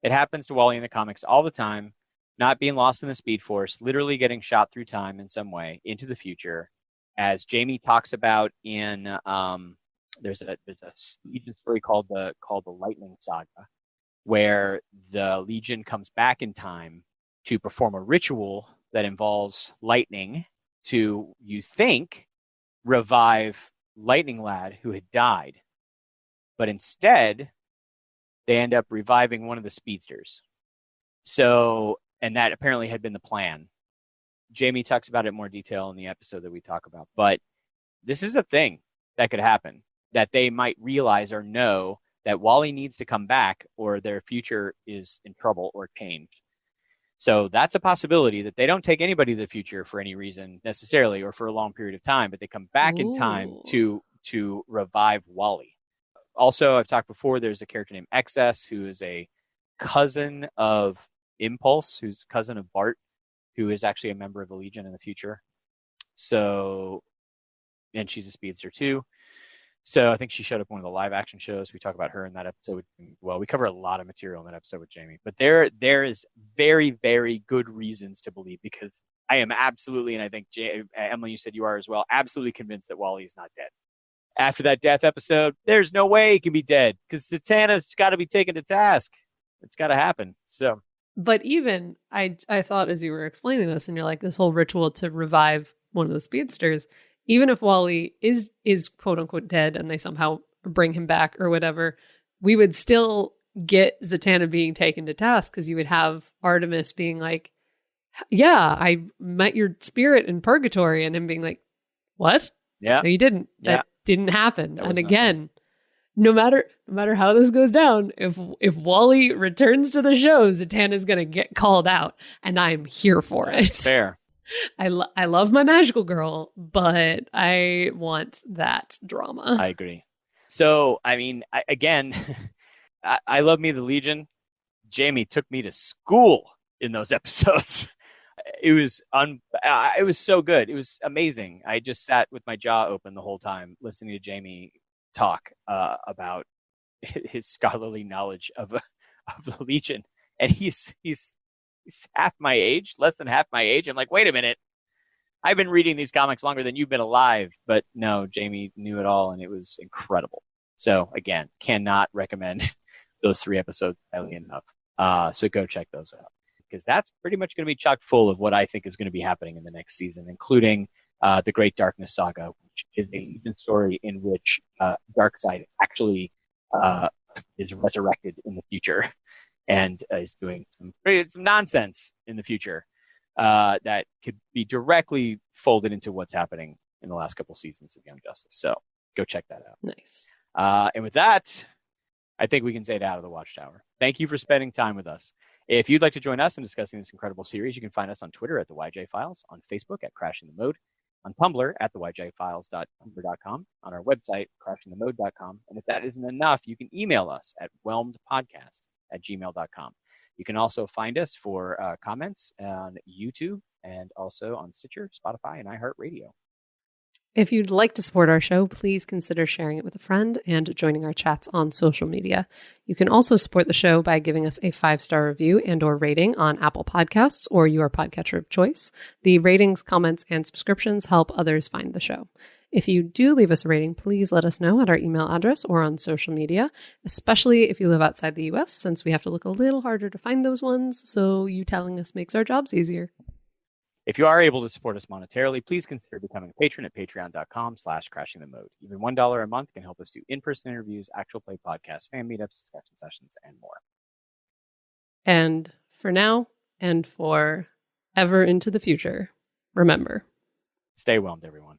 S3: It happens to Wally in the comics all the time, not being lost in the Speed Force, literally getting shot through time in some way into the future. As Jamie talks about in there's a Legion story called the Lightning Saga, where the Legion comes back in time to perform a ritual that involves lightning to, you think, revive Lightning Lad who had died. But instead, they end up reviving one of the speedsters. So, and that apparently had been the plan. Jamie talks about it in more detail in the episode that we talk about. But this is a thing that could happen, that they might realize or know that Wally needs to come back or their future is in trouble or changed. So that's a possibility, that they don't take anybody to the future for any reason necessarily or for a long period of time, but they come back in time to revive Wally. Also, I've talked before, there's a character named XS who is a cousin of Impulse, who's cousin of Bart, who is actually a member of the Legion in the future. So, and she's a speedster too. So I think she showed up in one of the live action shows. We talk about her in that episode. Well, we cover a lot of material in that episode with Jamie. But there is very, very good reasons to believe, because I am absolutely, and I think Emily, you said you are as well, absolutely convinced that Wally is not dead. After that death episode, there's no way he can be dead, because Zatanna's got to be taken to task. It's got to happen. So,
S4: but even I thought as you were explaining this, and you're like, this whole ritual to revive one of the speedsters, even if Wally is quote unquote dead and they somehow bring him back or whatever, we would still get Zatanna being taken to task, because you would have Artemis being like, yeah, I met your spirit in purgatory, and him being like, what?
S3: Yeah.
S4: No, you didn't. That didn't happen. And again, no matter how this goes down, if Wally returns to the show, Zatanna's gonna get called out, and I'm here for it.
S3: Fair.
S4: I love my magical girl, but I want that drama.
S3: I agree. So, I mean, I love me the Legion. Jamie took me to school in those episodes. It was so good. It was amazing. I just sat with my jaw open the whole time listening to Jamie talk about his scholarly knowledge of the Legion, and he's half my age, less than half my age. I'm like, wait a minute, I've been reading these comics longer than you've been alive. But no, Jamie knew it all, and it was incredible. So again, cannot recommend those 3 episodes highly enough. So go check those out, because that's pretty much going to be chock full of what I think is going to be happening in the next season, including the Great Darkness Saga, which is a Legion story in which Darkseid actually is resurrected in the future and is doing some nonsense in the future that could be directly folded into what's happening in the last couple seasons of Young Justice. So go check that out.
S4: Nice.
S3: And with that, I think we can say it out of the Watchtower. Thank you for spending time with us. If you'd like to join us in discussing this incredible series, you can find us on Twitter at the YJ Files, on Facebook at Crashing the Mode, on Tumblr at theyfiles.tumblr.com, on our website, crashingthemode.com. And if that isn't enough, you can email us at whelmedpodcast@gmail.com. You can also find us for comments on YouTube and also on Stitcher, Spotify, and iHeartRadio.
S4: If you'd like to support our show, please consider sharing it with a friend and joining our chats on social media. You can also support the show by giving us a 5-star review and or rating on Apple Podcasts or your podcatcher of choice. The ratings, comments, and subscriptions help others find the show. If you do leave us a rating, please let us know at our email address or on social media, especially if you live outside the US, since we have to look a little harder to find those ones, so you telling us makes our jobs easier.
S3: If you are able to support us monetarily, please consider becoming a patron at patreon.com/crashingthemode. Even $1 a month can help us do in-person interviews, actual play podcasts, fan meetups, discussion sessions, and more.
S4: And for now, and for ever into the future, remember.
S3: Stay whelmed, everyone.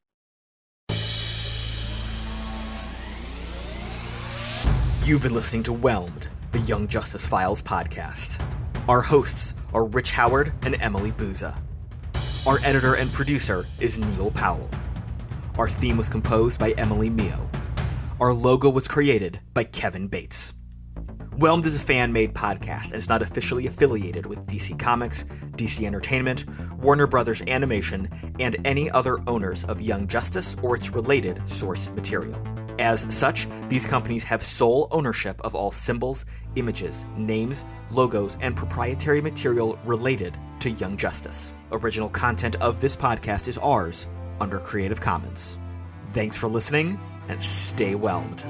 S13: You've been listening to Whelmed, the Young Justice Files podcast. Our hosts are Rich Howard and Emily Booza. Our editor and producer is Neal Powell. Our theme was composed by Emily Mio. Our logo was created by Kevin Bates. Whelmed is a fan-made podcast and is not officially affiliated with DC Comics, DC Entertainment, Warner Brothers Animation, and any other owners of Young Justice or its related source material. As such, these companies have sole ownership of all symbols, images, names, logos, and proprietary material related to Young Justice. Original content of this podcast is ours under Creative Commons. Thanks for listening, and stay whelmed.